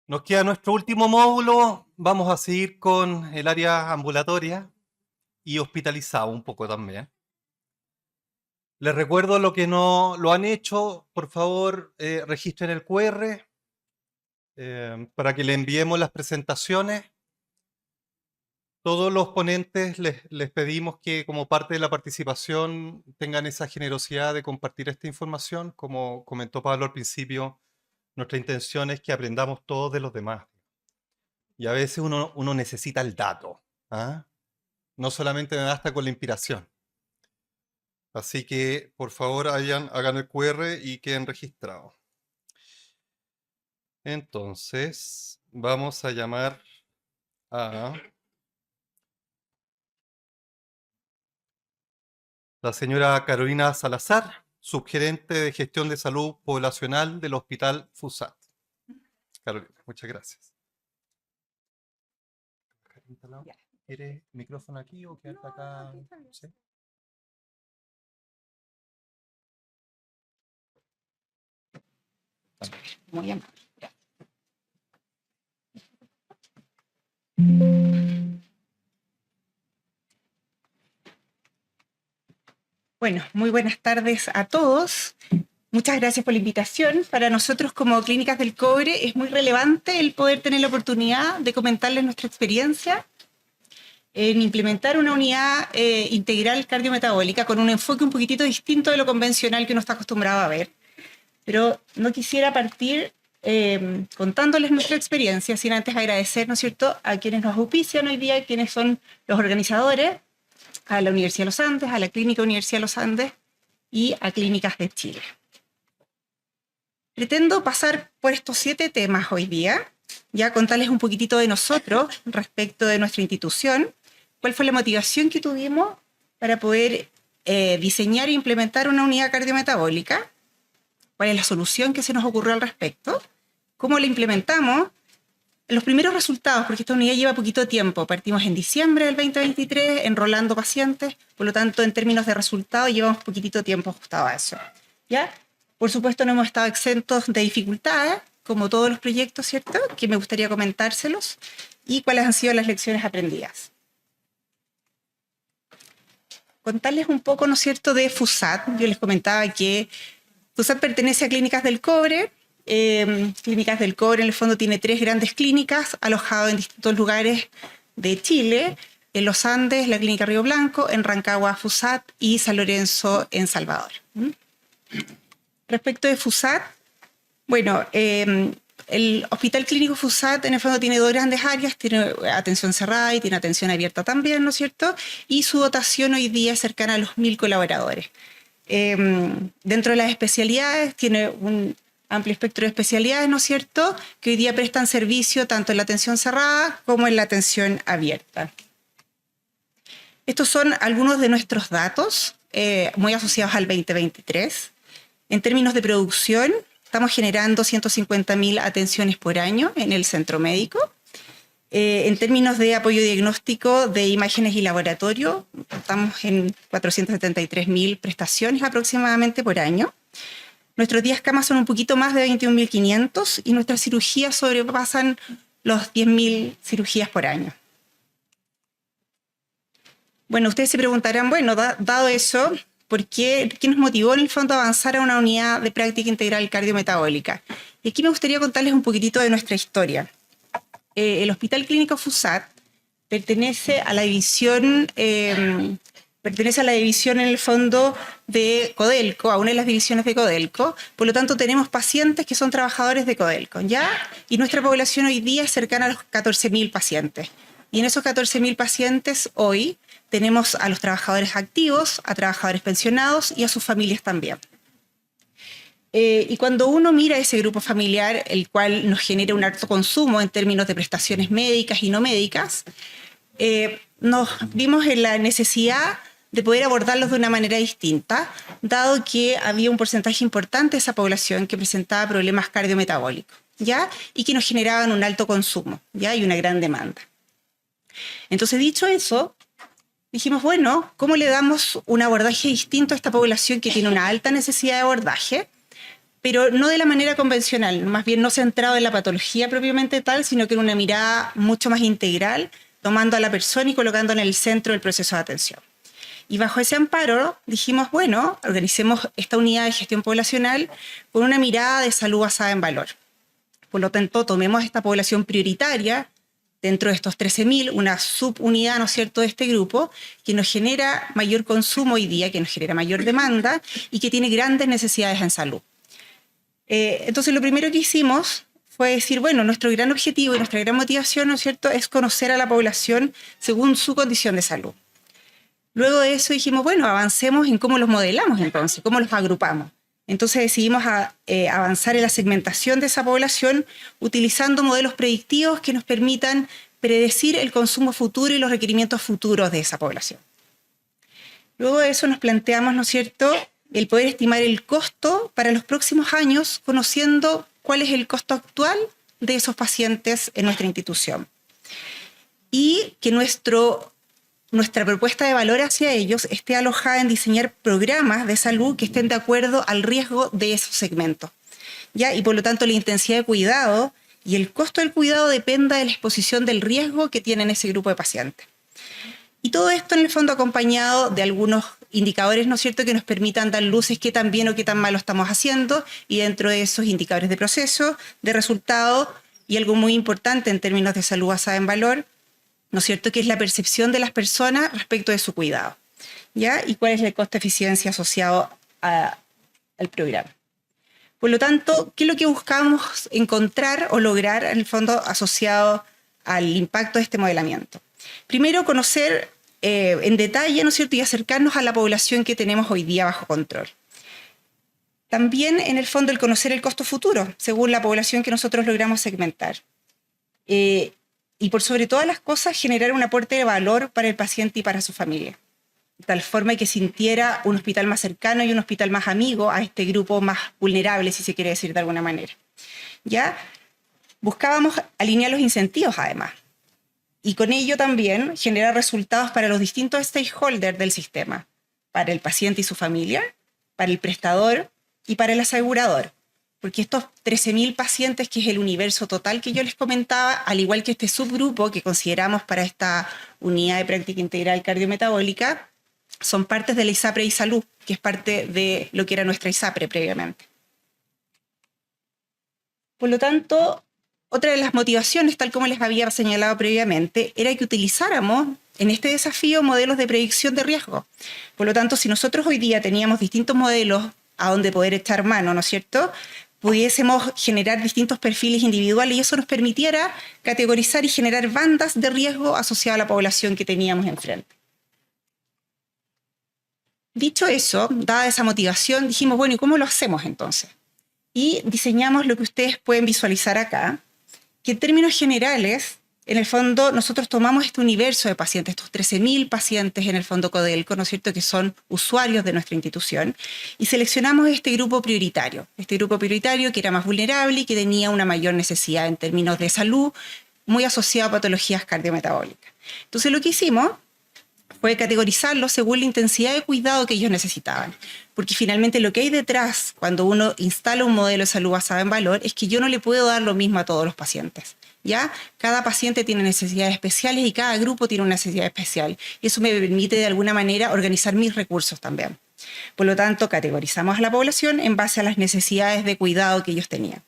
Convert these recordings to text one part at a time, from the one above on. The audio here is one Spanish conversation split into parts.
Nos queda nuestro último módulo. Vamos a seguir con el área ambulatoria y hospitalizado un poco también. Les recuerdo lo que no lo han hecho. Por favor, registren el QR para que le enviemos las presentaciones. Todos los ponentes les pedimos que como parte de la participación tengan esa generosidad de compartir esta información. Como comentó Pablo al principio, nuestra intención es que aprendamos todos de los demás. Y a veces uno necesita el dato, ¿ah? No solamente me basta con la inspiración. Así que, por favor, hagan el QR y queden registrados. Entonces, vamos a llamar a la señora Carolina Salazar, subgerente de gestión de salud poblacional del Hospital FUSAT. Carolina, muchas gracias. ¿Quieres micrófono aquí o quedarte acá? ¿Sí? Muy amable. Bueno, muy buenas tardes a todos. Muchas gracias por la invitación. Para nosotros como Clínicas del Cobre es muy relevante el poder tener la oportunidad de comentarles nuestra experiencia en implementar una unidad integral cardiometabólica con un enfoque un poquitito distinto de lo convencional que uno está acostumbrado a ver. Pero no quisiera partir contándoles nuestra experiencia sin antes agradecer, ¿no es cierto?, a quienes nos auspician hoy día, quienes son los organizadores, a la Universidad de los Andes, a la Clínica Universidad de los Andes y a Clínicas de Chile. Pretendo pasar por estos 7 temas hoy día, ya contarles un poquitito de nosotros respecto de nuestra institución, cuál fue la motivación que tuvimos para poder diseñar e implementar una unidad cardiometabólica, cuál es la solución que se nos ocurrió al respecto, cómo la implementamos, los primeros resultados, porque esta unidad lleva poquito tiempo. Partimos en diciembre del 2023 enrolando pacientes, por lo tanto, en términos de resultados, llevamos poquitito tiempo ajustado a eso. ¿Ya? Por supuesto, no hemos estado exentos de dificultades, como todos los proyectos, ¿cierto?, que me gustaría comentárselos, y cuáles han sido las lecciones aprendidas. Contarles un poco, ¿no es cierto?, de FUSAT. Yo les comentaba que FUSAT pertenece a Clínicas del Cobre. Clínicas del Cobre, en el fondo, tiene 3 grandes clínicas alojadas en distintos lugares de Chile: en los Andes, la Clínica Río Blanco; en Rancagua, FUSAT; y San Lorenzo, en Salvador. Respecto de FUSAT, bueno, el Hospital Clínico FUSAT, en el fondo, tiene 2 grandes áreas: tiene atención cerrada y tiene atención abierta también, ¿no es cierto? Y su dotación hoy día es cercana a los 1000 colaboradores. Dentro de las especialidades, tiene un amplio espectro de especialidades, ¿no es cierto?, que hoy día prestan servicio tanto en la atención cerrada como en la atención abierta. Estos son algunos de nuestros datos, muy asociados al 2023. En términos de producción, estamos generando 150.000 atenciones por año en el centro médico. En términos de apoyo diagnóstico de imágenes y laboratorio, estamos en 473.000 prestaciones aproximadamente por año. Nuestros días cama son un poquito más de 21.500 y nuestras cirugías sobrepasan los 10.000 cirugías por año. Bueno, ustedes se preguntarán, bueno, dado eso, ¿por qué nos motivó en el fondo a avanzar a una unidad de práctica integral cardiometabólica? Y aquí me gustaría contarles un poquitito de nuestra historia. El Hospital Clínico FUSAT pertenece a la división en el fondo de Codelco, a una de las divisiones de Codelco. Por lo tanto, tenemos pacientes que son trabajadores de Codelco, ¿ya? Y nuestra población hoy día es cercana a los 14.000 pacientes. Y en esos 14.000 pacientes hoy tenemos a los trabajadores activos, a trabajadores pensionados y a sus familias también. Y cuando uno mira ese grupo familiar, el cual nos genera un alto consumo en términos de prestaciones médicas y no médicas, nos vimos en la necesidad de poder abordarlos de una manera distinta, dado que había un porcentaje importante de esa población que presentaba problemas cardiometabólicos, ¿ya?, y que nos generaban un alto consumo, ¿ya?, y una gran demanda. Entonces, dicho eso, dijimos, bueno, ¿cómo le damos un abordaje distinto a esta población que tiene una alta necesidad de abordaje, pero no de la manera convencional, más bien no centrado en la patología propiamente tal, sino que en una mirada mucho más integral, tomando a la persona y colocándola en el centro del proceso de atención. Y bajo ese amparo dijimos, bueno, organicemos esta unidad de gestión poblacional con una mirada de salud basada en valor. Por lo tanto, tomemos esta población prioritaria dentro de estos 13.000, una subunidad, ¿no es cierto?, de este grupo, que nos genera mayor consumo hoy día, que nos genera mayor demanda y que tiene grandes necesidades en salud. Entonces, lo primero que hicimos fue decir, bueno, nuestro gran objetivo y nuestra gran motivación, ¿no es cierto?, es conocer a la población según su condición de salud. Luego de eso dijimos, bueno, avancemos en cómo los modelamos entonces, cómo los agrupamos. Entonces decidimos avanzar en la segmentación de esa población utilizando modelos predictivos que nos permitan predecir el consumo futuro y los requerimientos futuros de esa población. Luego de eso nos planteamos, ¿no es cierto?, el poder estimar el costo para los próximos años, conociendo cuál es el costo actual de esos pacientes en nuestra institución. Y que nuestra propuesta de valor hacia ellos esté alojada en diseñar programas de salud que estén de acuerdo al riesgo de esos segmentos, ¿ya? Y por lo tanto la intensidad de cuidado y el costo del cuidado dependa de la exposición del riesgo que tienen ese grupo de pacientes. Y todo esto en el fondo acompañado de algunos indicadores, ¿no es cierto?, que nos permitan dar luces qué tan bien o qué tan mal lo estamos haciendo, y dentro de esos indicadores de proceso, de resultado, y algo muy importante en términos de salud basada en valor, ¿no es cierto?, que es la percepción de las personas respecto de su cuidado, ¿ya? Y cuál es el costo-eficiencia asociado al programa. Por lo tanto, ¿qué es lo que buscamos encontrar o lograr en el fondo asociado al impacto de este modelamiento? Primero, conocer en detalle, ¿no es cierto?, y acercarnos a la población que tenemos hoy día bajo control. También, en el fondo, el conocer el costo futuro, según la población que nosotros logramos segmentar. Y por sobre todas las cosas, generar un aporte de valor para el paciente y para su familia, de tal forma que sintiera un hospital más cercano y un hospital más amigo a este grupo más vulnerable, si se quiere decir de alguna manera. ¿Ya? Buscábamos alinear los incentivos, además, y con ello también generar resultados para los distintos stakeholders del sistema, para el paciente y su familia, para el prestador y para el asegurador. Porque estos 13.000 pacientes, que es el universo total que yo les comentaba, al igual que este subgrupo que consideramos para esta unidad de práctica integral cardiometabólica, son partes de la ISAPRE y Salud, que es parte de lo que era nuestra ISAPRE previamente. Por lo tanto, otra de las motivaciones, tal como les había señalado previamente, era que utilizáramos en este desafío modelos de predicción de riesgo. Por lo tanto, si nosotros hoy día teníamos distintos modelos a donde poder echar mano, ¿no es cierto?, pudiésemos generar distintos perfiles individuales y eso nos permitiera categorizar y generar bandas de riesgo asociadas a la población que teníamos enfrente. Dicho eso, dada esa motivación, dijimos, bueno, ¿y cómo lo hacemos entonces? Y diseñamos lo que ustedes pueden visualizar acá, que en términos generales, en el fondo, nosotros tomamos este universo de pacientes, estos 13.000 pacientes en el fondo Codelco, ¿no es cierto?, que son usuarios de nuestra institución, y seleccionamos este grupo prioritario que era más vulnerable y que tenía una mayor necesidad en términos de salud, muy asociado a patologías cardiometabólicas. Entonces, lo que hicimos fue categorizarlos según la intensidad de cuidado que ellos necesitaban. Porque finalmente lo que hay detrás cuando uno instala un modelo de salud basado en valor es que yo no le puedo dar lo mismo a todos los pacientes, ¿ya? Cada paciente tiene necesidades especiales y cada grupo tiene una necesidad especial. Y eso me permite de alguna manera organizar mis recursos también. Por lo tanto, categorizamos a la población en base a las necesidades de cuidado que ellos tenían.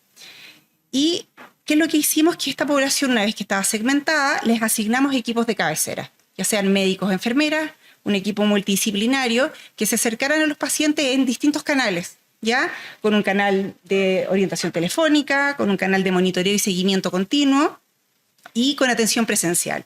¿Y qué es lo que hicimos? Que esta población, una vez que estaba segmentada, les asignamos equipos de cabecera, ya sean médicos, enfermeras, un equipo multidisciplinario que se acercaran a los pacientes en distintos canales, ¿ya? Con un canal de orientación telefónica, con un canal de monitoreo y seguimiento continuo y con atención presencial.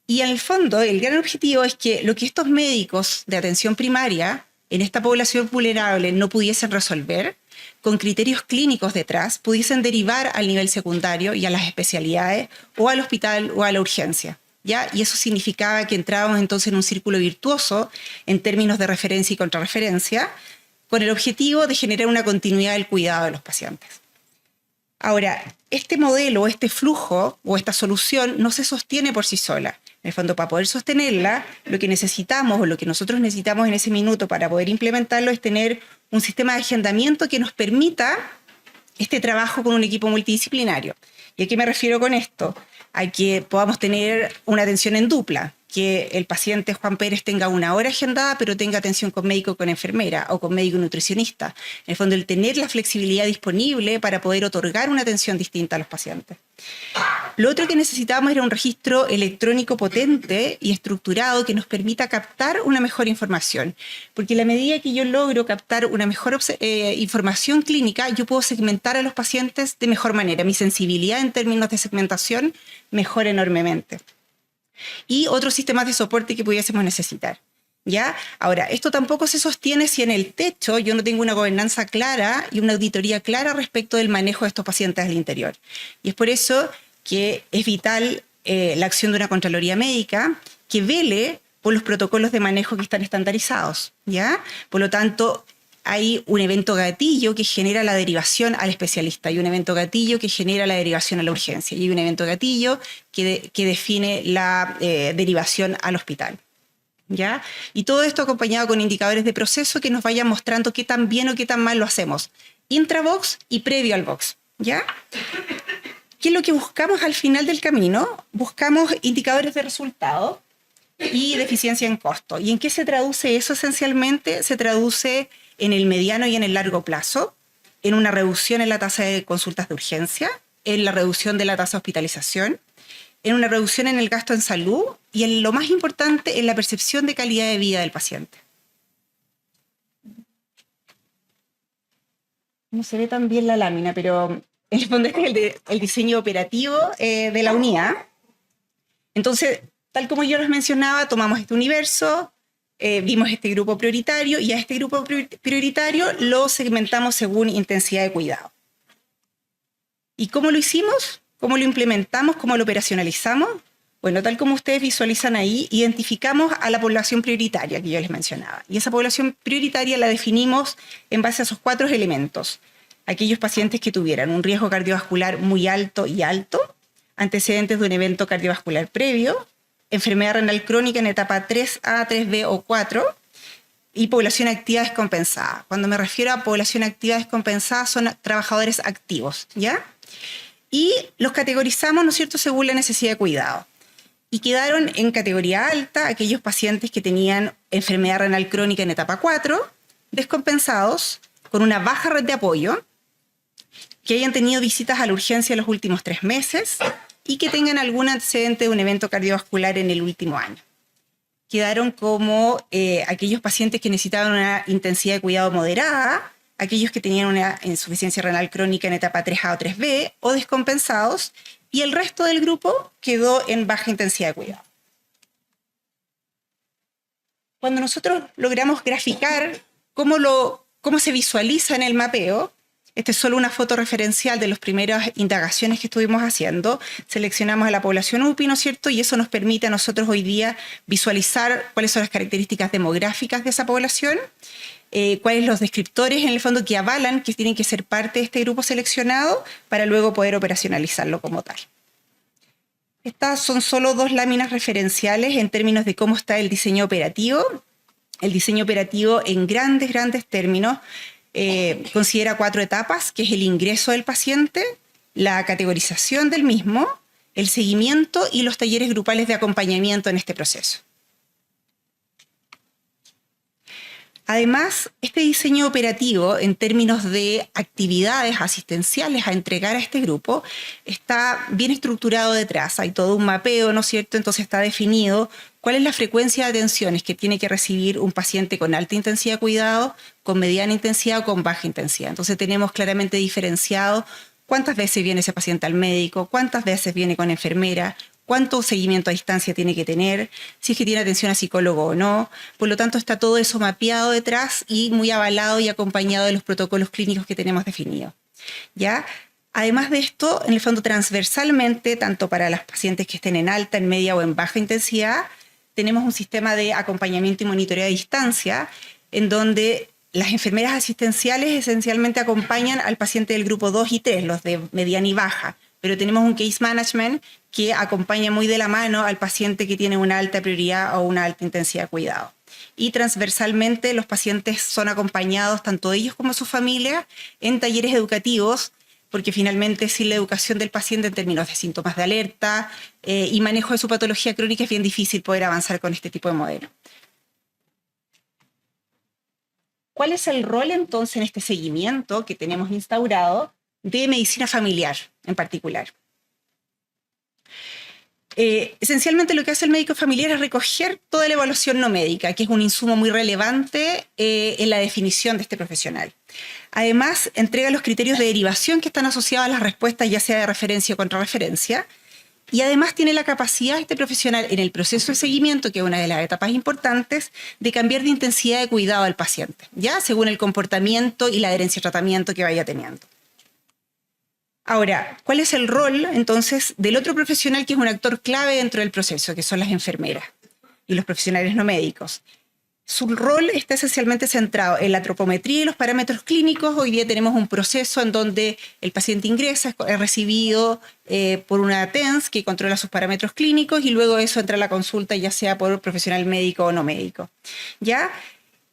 Y en el fondo, el gran objetivo es que lo que estos médicos de atención primaria en esta población vulnerable no pudiesen resolver, con criterios clínicos detrás, pudiesen derivar al nivel secundario y a las especialidades o al hospital o a la urgencia. ¿Ya? Y eso significaba que entrábamos entonces en un círculo virtuoso en términos de referencia y contrarreferencia, con el objetivo de generar una continuidad del cuidado de los pacientes. Ahora, este modelo, este flujo o esta solución no se sostiene por sí sola. En el fondo, para poder sostenerla, lo que necesitamos o lo que nosotros necesitamos en ese minuto para poder implementarlo es tener un sistema de agendamiento que nos permita este trabajo con un equipo multidisciplinario. ¿Y a qué me refiero con esto? A que podamos tener una atención en dupla, que el paciente Juan Pérez tenga una hora agendada, pero tenga atención con médico o con enfermera o con médico nutricionista. En el fondo, el tener la flexibilidad disponible para poder otorgar una atención distinta a los pacientes. Lo otro que necesitábamos era un registro electrónico potente y estructurado que nos permita captar una mejor información. Porque a la medida que yo logro captar una mejor información clínica, yo puedo segmentar a los pacientes de mejor manera. Mi sensibilidad en términos de segmentación mejora enormemente. Y otros sistemas de soporte que pudiésemos necesitar. ¿Ya? Ahora, esto tampoco se sostiene si en el techo yo no tengo una gobernanza clara y una auditoría clara respecto del manejo de estos pacientes al interior. Y es por eso que es vital la acción de una Contraloría Médica que vele por los protocolos de manejo que están estandarizados. ¿Ya? Por lo tanto, hay un evento gatillo que genera la derivación al especialista, hay un evento gatillo que genera la derivación a la urgencia y hay un evento gatillo que define la derivación al hospital. ¿Ya? Y todo esto acompañado con indicadores de proceso que nos vayan mostrando qué tan bien o qué tan mal lo hacemos, intra-box y previo al box. ¿Ya? ¿Qué es lo que buscamos al final del camino? Buscamos indicadores de resultado y de eficiencia en costo. ¿Y en qué se traduce eso esencialmente? Se traduce en el mediano y en el largo plazo, en una reducción en la tasa de consultas de urgencia, en la reducción de la tasa de hospitalización, en una reducción en el gasto en salud y en lo más importante, en la percepción de calidad de vida del paciente. No se ve tan bien la lámina, pero en el fondo este es el diseño operativo de la unidad. Entonces, tal como yo les mencionaba, tomamos este universo, vimos este grupo prioritario y a este grupo prioritario lo segmentamos según intensidad de cuidado. ¿Y cómo lo hicimos? ¿Cómo lo implementamos? ¿Cómo lo operacionalizamos? Bueno, tal como ustedes visualizan ahí, identificamos a la población prioritaria que yo les mencionaba. Y esa población prioritaria la definimos en base a esos 4 elementos. Aquellos pacientes que tuvieran un riesgo cardiovascular muy alto y alto, antecedentes de un evento cardiovascular previo, enfermedad renal crónica en etapa 3A, 3B o 4 y población activa descompensada. Cuando me refiero a población activa descompensada son trabajadores activos, ¿ya? Y los categorizamos, ¿no es cierto?, según la necesidad de cuidado. Y quedaron en categoría alta aquellos pacientes que tenían enfermedad renal crónica en etapa 4, descompensados, con una baja red de apoyo, que hayan tenido visitas a la urgencia en los últimos 3 meses y que tengan algún antecedente de un evento cardiovascular en el último año. Quedaron como aquellos pacientes que necesitaban una intensidad de cuidado moderada, aquellos que tenían una insuficiencia renal crónica en etapa 3A o 3B o descompensados, y el resto del grupo quedó en baja intensidad de cuidado. Cuando nosotros logramos graficar cómo se visualiza en el mapeo, esta es solo una foto referencial de las primeras indagaciones que estuvimos haciendo. Seleccionamos a la población UPI, ¿no es cierto? Y eso nos permite a nosotros hoy día visualizar cuáles son las características demográficas de esa población, cuáles son los descriptores en el fondo que avalan que tienen que ser parte de este grupo seleccionado para luego poder operacionalizarlo como tal. Estas son solo 2 láminas referenciales en términos de cómo está el diseño operativo. El diseño operativo en grandes términos considera 4 etapas, que es el ingreso del paciente, la categorización del mismo, el seguimiento y los talleres grupales de acompañamiento en este proceso. Además, este diseño operativo en términos de actividades asistenciales a entregar a este grupo está bien estructurado detrás. Hay todo un mapeo, ¿no es cierto? Entonces está definido cuál es la frecuencia de atenciones que tiene que recibir un paciente con alta intensidad de cuidado, con mediana intensidad o con baja intensidad. Entonces tenemos claramente diferenciado cuántas veces viene ese paciente al médico, cuántas veces viene con enfermera, cuánto seguimiento a distancia tiene que tener, si es que tiene atención a psicólogo o no. Por lo tanto, está todo eso mapeado detrás y muy avalado y acompañado de los protocolos clínicos que tenemos definidos. ¿Ya? Además de esto, en el fondo transversalmente, tanto para las pacientes que estén en alta, en media o en baja intensidad, tenemos un sistema de acompañamiento y monitoreo a distancia en donde las enfermeras asistenciales esencialmente acompañan al paciente del grupo 2 y 3, los de mediana y baja, pero tenemos un case management que acompaña muy de la mano al paciente que tiene una alta prioridad o una alta intensidad de cuidado. Y transversalmente los pacientes son acompañados, tanto ellos como su familia, en talleres educativos, porque finalmente sin la educación del paciente en términos de síntomas de alerta y manejo de su patología crónica es bien difícil poder avanzar con este tipo de modelo. ¿Cuál es el rol entonces en este seguimiento que tenemos instaurado de medicina familiar en particular? Esencialmente lo que hace el médico familiar es recoger toda la evaluación no médica, que es un insumo muy relevante en la definición de este profesional. Además, entrega los criterios de derivación que están asociados a las respuestas, ya sea de referencia o contrarreferencia, y además tiene la capacidad este profesional en el proceso de seguimiento, que es una de las etapas importantes, de cambiar de intensidad de cuidado al paciente, ya según el comportamiento y la adherencia al tratamiento que vaya teniendo. Ahora, ¿cuál es el rol entonces del otro profesional que es un actor clave dentro del proceso, que son las enfermeras y los profesionales no médicos? Su rol está esencialmente centrado en la tropometría y los parámetros clínicos. Hoy día tenemos un proceso en donde el paciente ingresa, es recibido por una TENS que controla sus parámetros clínicos y luego eso entra a la consulta ya sea por profesional médico o no médico. ¿Ya?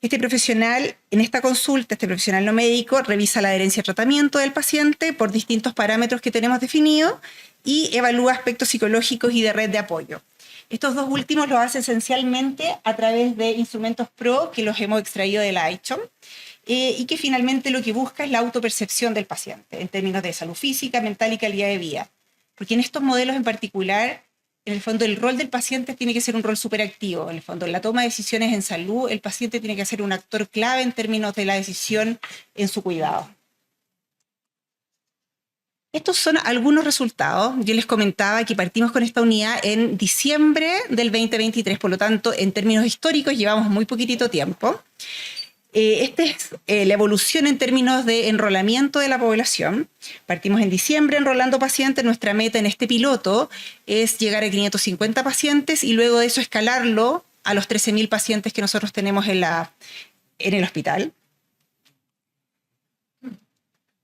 Este profesional, en esta consulta, este profesional no médico revisa la adherencia al tratamiento del paciente por distintos parámetros que tenemos definidos y evalúa aspectos psicológicos y de red de apoyo. Estos dos últimos los hace esencialmente a través de instrumentos PRO que los hemos extraído de la ICHOM y que finalmente lo que busca es la autopercepción del paciente en términos de salud física, mental y calidad de vida. Porque en estos modelos en particular, en el fondo el rol del paciente tiene que ser un rol súper activo. En el fondo, en la toma de decisiones en salud, el paciente tiene que ser un actor clave en términos de la decisión en su cuidado. Estos son algunos resultados. Yo les comentaba que partimos con esta unidad en diciembre del 2023, por lo tanto, en términos históricos llevamos muy poquitito tiempo. Esta es la evolución en términos de enrolamiento de la población. Partimos en diciembre enrolando pacientes. Nuestra meta en este piloto es llegar a 550 pacientes y luego de eso escalarlo a los 13.000 pacientes que nosotros tenemos en el hospital.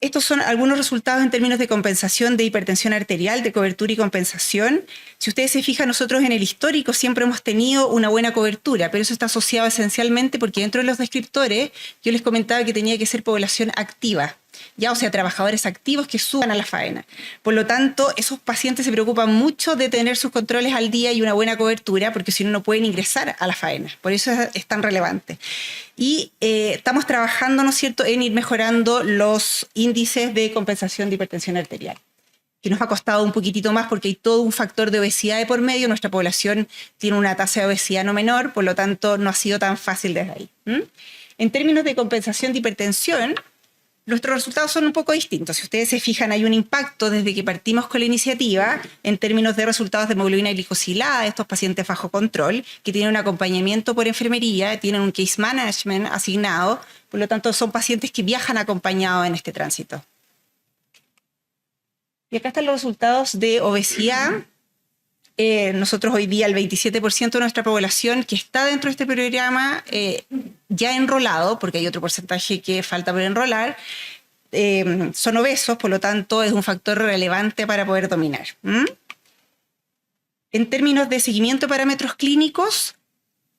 Estos son algunos resultados en términos de compensación de hipertensión arterial, de cobertura y compensación. Si ustedes se fijan, nosotros en el histórico siempre hemos tenido una buena cobertura, pero eso está asociado esencialmente porque dentro de los descriptores yo les comentaba que tenía que ser población activa, ya, o sea, trabajadores activos que suban a la faena. Por lo tanto, esos pacientes se preocupan mucho de tener sus controles al día y una buena cobertura, porque si no, no pueden ingresar a la faena. Por eso es tan relevante. Y estamos trabajando, ¿no es cierto?, en ir mejorando los índices de compensación de hipertensión arterial, que nos ha costado un poquitito más porque hay todo un factor de obesidad de por medio. Nuestra población tiene una tasa de obesidad no menor, por lo tanto, no ha sido tan fácil desde ahí. En términos de compensación de hipertensión, nuestros resultados son un poco distintos. Si ustedes se fijan, hay un impacto desde que partimos con la iniciativa en términos de resultados de hemoglobina glicosilada de estos pacientes bajo control, que tienen un acompañamiento por enfermería, tienen un case management asignado, por lo tanto son pacientes que viajan acompañados en este tránsito. Y acá están los resultados de obesidad. Nosotros hoy día el 27% de nuestra población que está dentro de este programa ya enrolado, porque hay otro porcentaje que falta por enrolar, son obesos, por lo tanto es un factor relevante para poder dominar. En términos de seguimiento de parámetros clínicos,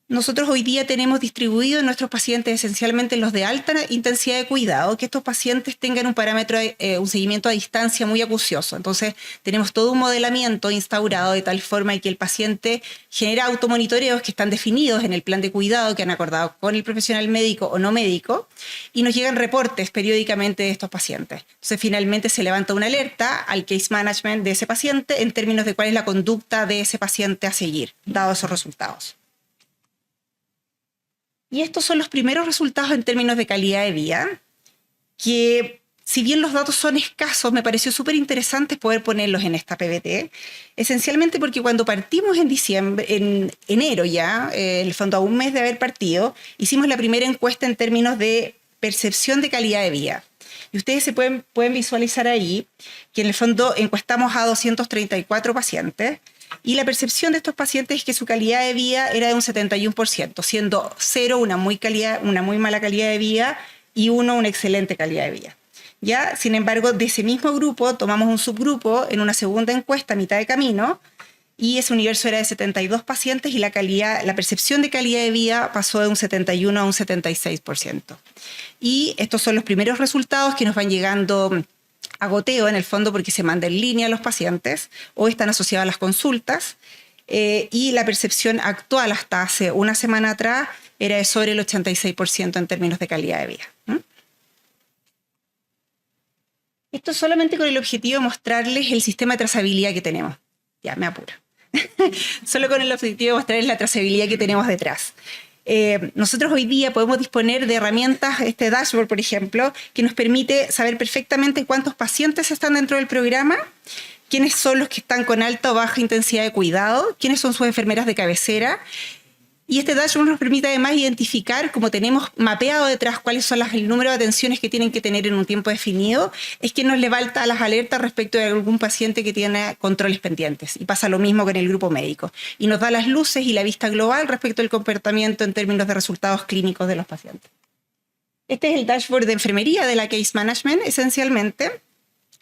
nosotros hoy día tenemos distribuidos nuestros pacientes esencialmente los de alta intensidad de cuidado, que estos pacientes tengan un parámetro, un seguimiento a distancia muy acucioso. Entonces, tenemos todo un modelamiento instaurado de tal forma que el paciente genera automonitoreos que están definidos en el plan de cuidado que han acordado con el profesional médico o no médico, y nos llegan reportes periódicamente de estos pacientes. Entonces, finalmente se levanta una alerta al case management de ese paciente en términos de cuál es la conducta de ese paciente a seguir, dados esos resultados. Y estos son los primeros resultados en términos de calidad de vida, que si bien los datos son escasos, me pareció súper interesante poder ponerlos en esta PBT, esencialmente porque cuando partimos en enero ya, en el fondo a un mes de haber partido, hicimos la primera encuesta en términos de percepción de calidad de vida. Y ustedes se pueden visualizar ahí que en el fondo encuestamos a 234 pacientes, y la percepción de estos pacientes es que su calidad de vida era de un 71%, siendo 0 una muy mala calidad de vida y 1 una excelente calidad de vida. ¿Ya? Sin embargo, de ese mismo grupo tomamos un subgrupo en una segunda encuesta a mitad de camino y ese universo era de 72 pacientes y la percepción de calidad de vida pasó de un 71 a un 76%. Y estos son los primeros resultados que nos van llegando a goteo en el fondo porque se manda en línea a los pacientes o están asociados a las consultas. Y la percepción actual hasta hace una semana atrás era de sobre el 86% en términos de calidad de vida. Esto solamente con el objetivo de mostrarles el sistema de trazabilidad que tenemos. Ya, me apuro. Solo con el objetivo de mostrarles la trazabilidad que tenemos detrás. Nosotros hoy día podemos disponer de herramientas, este dashboard, por ejemplo, que nos permite saber perfectamente cuántos pacientes están dentro del programa, quiénes son los que están con alta o baja intensidad de cuidado, quiénes son sus enfermeras de cabecera. Y este dashboard nos permite además identificar, como tenemos mapeado detrás cuáles son el número de atenciones que tienen que tener en un tiempo definido, es que nos levanta las alertas respecto de algún paciente que tiene controles pendientes. Y pasa lo mismo con el grupo médico. Y nos da las luces y la vista global respecto del comportamiento en términos de resultados clínicos de los pacientes. Este es el dashboard de enfermería de la Case Management, esencialmente,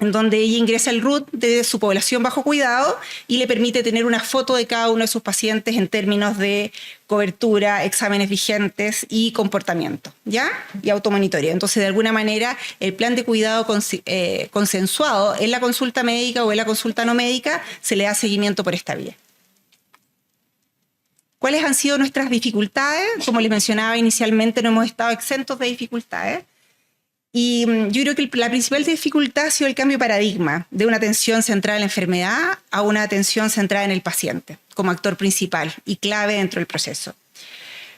en donde ella ingresa el root de su población bajo cuidado y le permite tener una foto de cada uno de sus pacientes en términos de cobertura, exámenes vigentes y comportamiento, ¿ya? Y automonitoreo. Entonces, de alguna manera, el plan de cuidado consensuado en la consulta médica o en la consulta no médica se le da seguimiento por esta vía. ¿Cuáles han sido nuestras dificultades? Como les mencionaba inicialmente, no hemos estado exentos de dificultades. Y yo creo que la principal dificultad ha sido el cambio de paradigma de una atención centrada en la enfermedad a una atención centrada en el paciente como actor principal y clave dentro del proceso.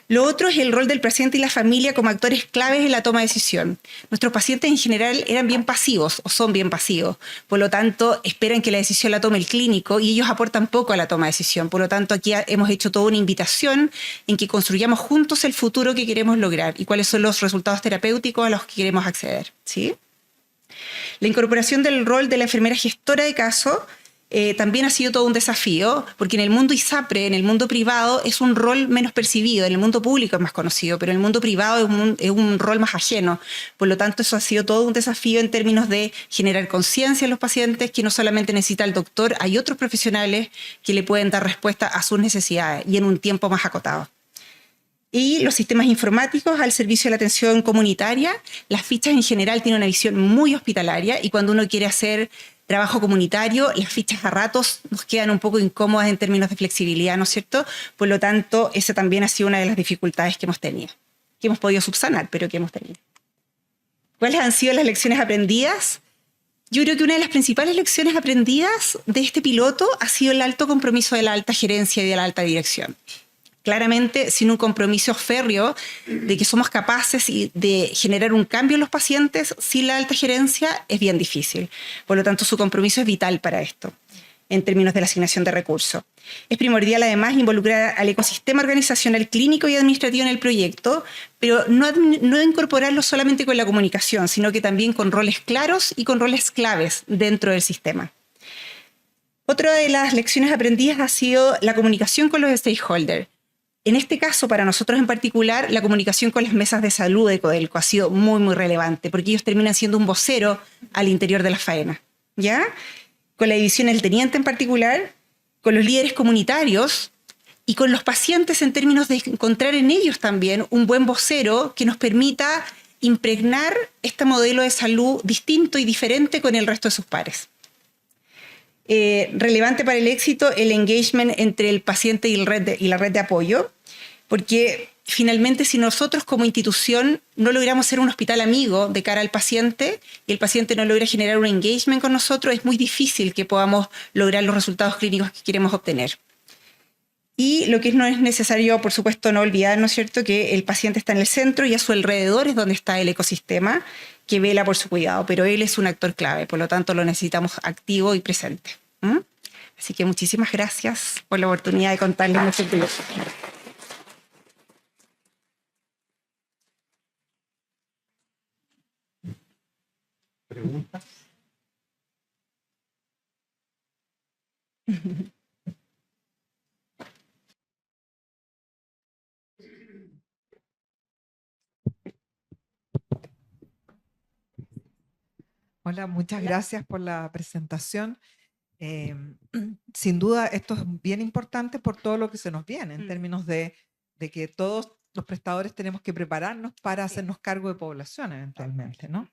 Lo otro es el rol del paciente y la familia como actores claves en la toma de decisión. Nuestros pacientes en general eran bien pasivos o son bien pasivos, por lo tanto esperan que la decisión la tome el clínico y ellos aportan poco a la toma de decisión. Por lo tanto, aquí hemos hecho toda una invitación en que construyamos juntos el futuro que queremos lograr y cuáles son los resultados terapéuticos a los que queremos acceder, ¿sí? La incorporación del rol de la enfermera gestora de caso también ha sido todo un desafío, porque en el mundo ISAPRE, en el mundo privado, es un rol menos percibido, en el mundo público es más conocido, pero en el mundo privado es un rol más ajeno. Por lo tanto, eso ha sido todo un desafío en términos de generar conciencia en los pacientes, que no solamente necesita el doctor, hay otros profesionales que le pueden dar respuesta a sus necesidades y en un tiempo más acotado. Y los sistemas informáticos al servicio de la atención comunitaria. Las fichas en general tienen una visión muy hospitalaria y cuando uno quiere hacer trabajo comunitario, las fichas a ratos nos quedan un poco incómodas en términos de flexibilidad, ¿no es cierto? Por lo tanto, esa también ha sido una de las dificultades que hemos tenido, que hemos podido subsanar, pero que hemos tenido. ¿Cuáles han sido las lecciones aprendidas? Yo creo que una de las principales lecciones aprendidas de este piloto ha sido el alto compromiso de la alta gerencia y de la alta dirección. Claramente, sin un compromiso férreo de que somos capaces de generar un cambio en los pacientes, sin la alta gerencia es bien difícil. Por lo tanto, su compromiso es vital para esto, en términos de la asignación de recursos. Es primordial, además, involucrar al ecosistema organizacional clínico y administrativo en el proyecto, pero no incorporarlo solamente con la comunicación, sino que también con roles claros y con roles claves dentro del sistema. Otra de las lecciones aprendidas ha sido la comunicación con los stakeholders. En este caso, para nosotros en particular, la comunicación con las mesas de salud de Codelco ha sido muy, muy relevante, porque ellos terminan siendo un vocero al interior de la faena, ¿ya? Con la división del teniente en particular, con los líderes comunitarios y con los pacientes en términos de encontrar en ellos también un buen vocero que nos permita impregnar este modelo de salud distinto y diferente con el resto de sus pares. Relevante para el éxito el engagement entre el paciente y la red de apoyo, porque finalmente si nosotros como institución no logramos ser un hospital amigo de cara al paciente y el paciente no logra generar un engagement con nosotros, es muy difícil que podamos lograr los resultados clínicos que queremos obtener. Y lo que no es necesario, por supuesto, no olvidar, ¿no es cierto?, que el paciente está en el centro y a su alrededor es donde está el ecosistema que vela por su cuidado, pero él es un actor clave, por lo tanto lo necesitamos activo y presente. Así que muchísimas gracias por la oportunidad de contarles nuestro proyecto. ¿Preguntas? Hola, muchas gracias por la presentación. Eh, Sin duda, esto es bien importante por todo lo que se nos viene, en términos de que todos los prestadores tenemos que prepararnos para hacernos cargo de población eventualmente, ¿no?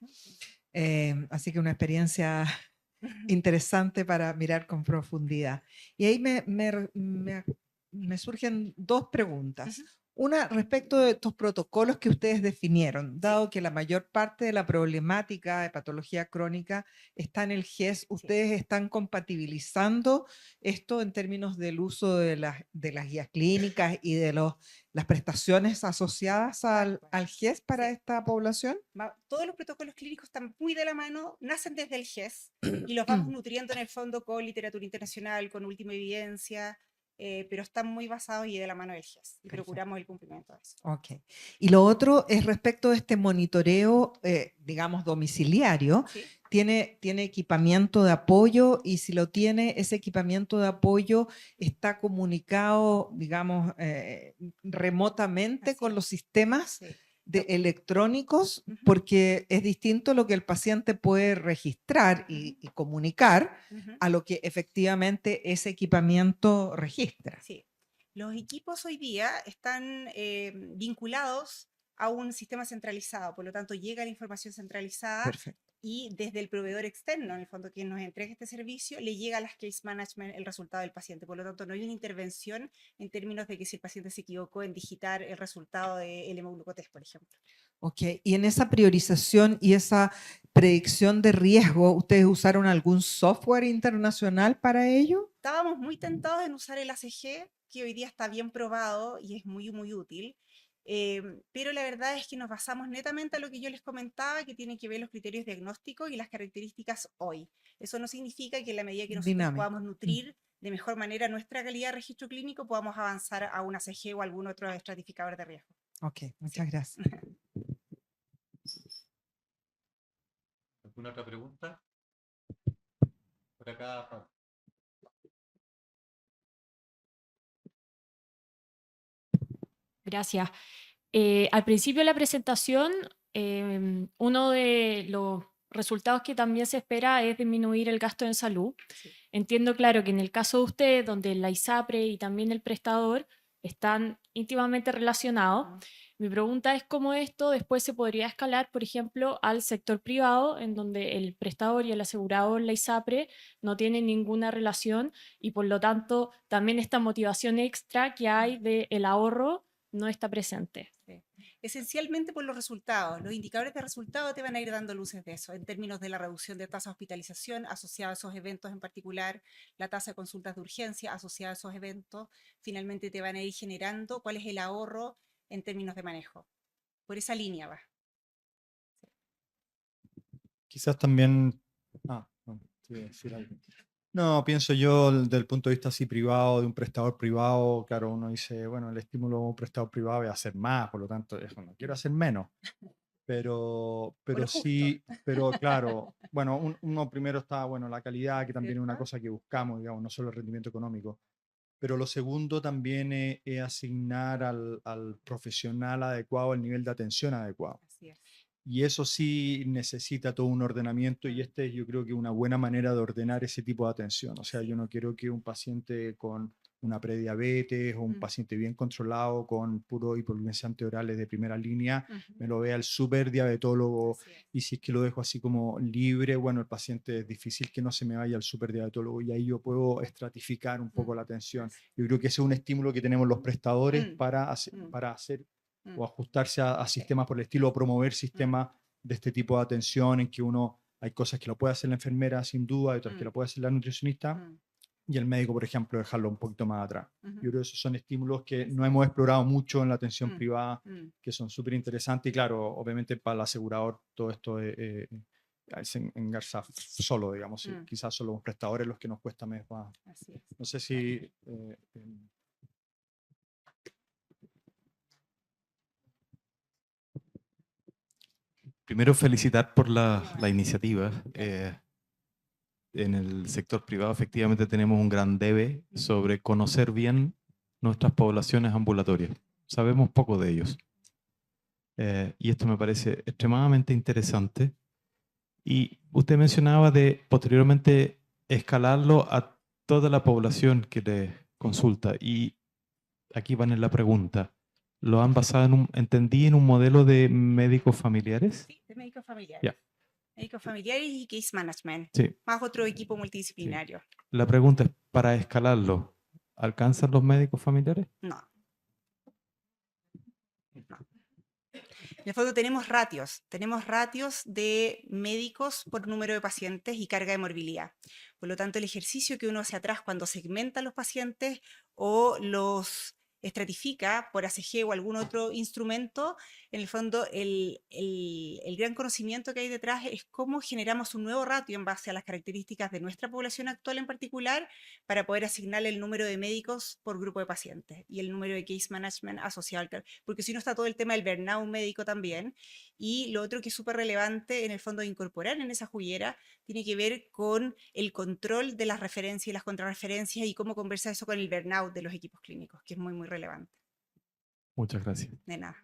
Así que una experiencia interesante para mirar con profundidad. Y ahí me surgen dos preguntas. Una, respecto de estos protocolos que ustedes definieron, dado que la mayor parte de la problemática de patología crónica está en el GES, ¿ustedes están compatibilizando esto en términos del uso de las guías clínicas y de las prestaciones asociadas al GES para esta población? Todos los protocolos clínicos están muy de la mano, nacen desde el GES y los vamos nutriendo en el fondo con literatura internacional, con última evidencia, pero están muy basados y de la mano del GES. Y procuramos el cumplimiento de eso. Ok. Y lo otro es respecto de este monitoreo, digamos, domiciliario. ¿Sí? ¿Tiene equipamiento de apoyo? Y si lo tiene, ese equipamiento de apoyo está comunicado, digamos, remotamente con los sistemas electrónicos, porque es distinto lo que el paciente puede registrar y comunicar a lo que efectivamente ese equipamiento registra. Sí. Los equipos hoy día están vinculados a un sistema centralizado, por lo tanto llega la información centralizada. Perfecto. Y desde el proveedor externo, en el fondo, quien nos entrega este servicio, le llega a las case management el resultado del paciente. Por lo tanto, no hay una intervención en términos de que si el paciente se equivocó en digitar el resultado del hemoglucotest, por ejemplo. Ok, y en esa priorización y esa predicción de riesgo, ¿ustedes usaron algún software internacional para ello? Estábamos muy tentados en usar el ACG, que hoy día está bien probado y es muy, muy útil. Pero la verdad es que nos basamos netamente a lo que yo les comentaba, que tiene que ver los criterios diagnósticos y las características hoy. Eso no significa que en la medida que nosotros podamos nutrir de mejor manera nuestra calidad de registro clínico, podamos avanzar a un ACG o algún otro estratificador de riesgo. Ok, muchas gracias. ¿Alguna otra pregunta? Por acá, Pablo. Gracias. Al principio de la presentación, uno de los resultados que también se espera es disminuir el gasto en salud. Sí. Entiendo, claro, que en el caso de usted, donde la ISAPRE y también el prestador están íntimamente relacionados, mi pregunta es cómo esto después se podría escalar, por ejemplo, al sector privado, en donde el prestador y el asegurador, la ISAPRE, no tienen ninguna relación y por lo tanto también esta motivación extra que hay del ahorro no está presente. Sí. Esencialmente por los resultados. Los indicadores de resultados te van a ir dando luces de eso, en términos de la reducción de tasa de hospitalización asociada a esos eventos en particular, la tasa de consultas de urgencia asociada a esos eventos, finalmente te van a ir generando cuál es el ahorro en términos de manejo. Por esa línea va. Quizás también... no, te iba a decir algo. No, pienso yo del punto de vista así privado, de un prestador privado, claro, uno dice, bueno, el estímulo de un prestador privado es hacer más, por lo tanto, eso no quiero hacer menos. Pero sí, pero claro, bueno, uno primero está, bueno, la calidad, que también es una cosa que buscamos, digamos, no solo el rendimiento económico. Pero lo segundo también es asignar al profesional adecuado el nivel de atención adecuado. Así es. Y eso sí necesita todo un ordenamiento y yo creo que una buena manera de ordenar ese tipo de atención. O sea, yo no quiero que un paciente con una prediabetes o un paciente bien controlado con puro hipoglucemiantes orales de primera línea me lo vea el súper diabetólogo y si es que lo dejo así como libre, bueno, el paciente es difícil que no se me vaya al súper diabetólogo y ahí yo puedo estratificar un poco la atención. Yo creo que ese es un estímulo que tenemos los prestadores para hacer o ajustarse a sistemas por el estilo o promover sistemas de este tipo de atención en que hay cosas que lo puede hacer la enfermera sin duda, hay otras que lo puede hacer la nutricionista y el médico, por ejemplo, dejarlo un poquito más atrás. Yo creo que esos son estímulos que no hemos explorado mucho en la atención privada, que son súper interesantes y claro, obviamente para el asegurador todo esto se engarza solo, digamos, quizás solo los prestadores los que nos cuesta más. No sé si... Primero felicitar por la iniciativa. En el sector privado efectivamente tenemos un gran debe sobre conocer bien nuestras poblaciones ambulatorias. Sabemos poco de ellos. Y esto me parece extremadamente interesante Y usted mencionaba de posteriormente escalarlo a toda la población que le consulta. Y aquí van en la pregunta. ¿Lo han basado entendí, en un modelo de médicos familiares? Sí, de médicos familiares. Ya. Médicos familiares y case management, Sí. más otro equipo multidisciplinario. La pregunta es, para escalarlo, ¿alcanzan los médicos familiares? No. No. En el fondo tenemos ratios de médicos por número de pacientes y carga de morbilidad. Por lo tanto, el ejercicio que uno hace atrás cuando segmenta a los pacientes o los estratifica por ACG o algún otro instrumento, en el fondo el gran conocimiento que hay detrás es cómo generamos un nuevo ratio en base a las características de nuestra población actual en particular para poder asignarle el número de médicos por grupo de pacientes y el número de case management asociado al, porque si no está todo el tema del burnout médico también. Y lo otro que es súper relevante en el fondo de incorporar en esa juguera tiene que ver con el control de las referencias y las contrarreferencias y cómo conversa eso con el burnout de los equipos clínicos, que es muy, muy relevante. Muchas gracias. De nada.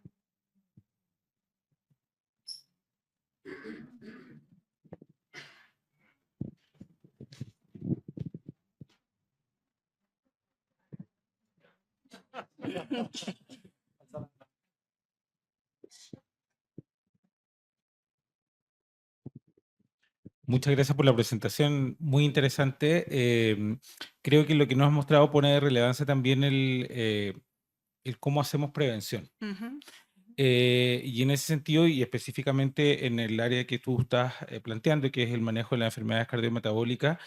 Muchas gracias por la presentación, muy interesante. Creo que lo que nos has mostrado pone de relevancia también el cómo hacemos prevención. Ujú. Y en ese sentido, y específicamente en el área que tú estás planteando, que es el manejo de las enfermedades cardiometabólicas,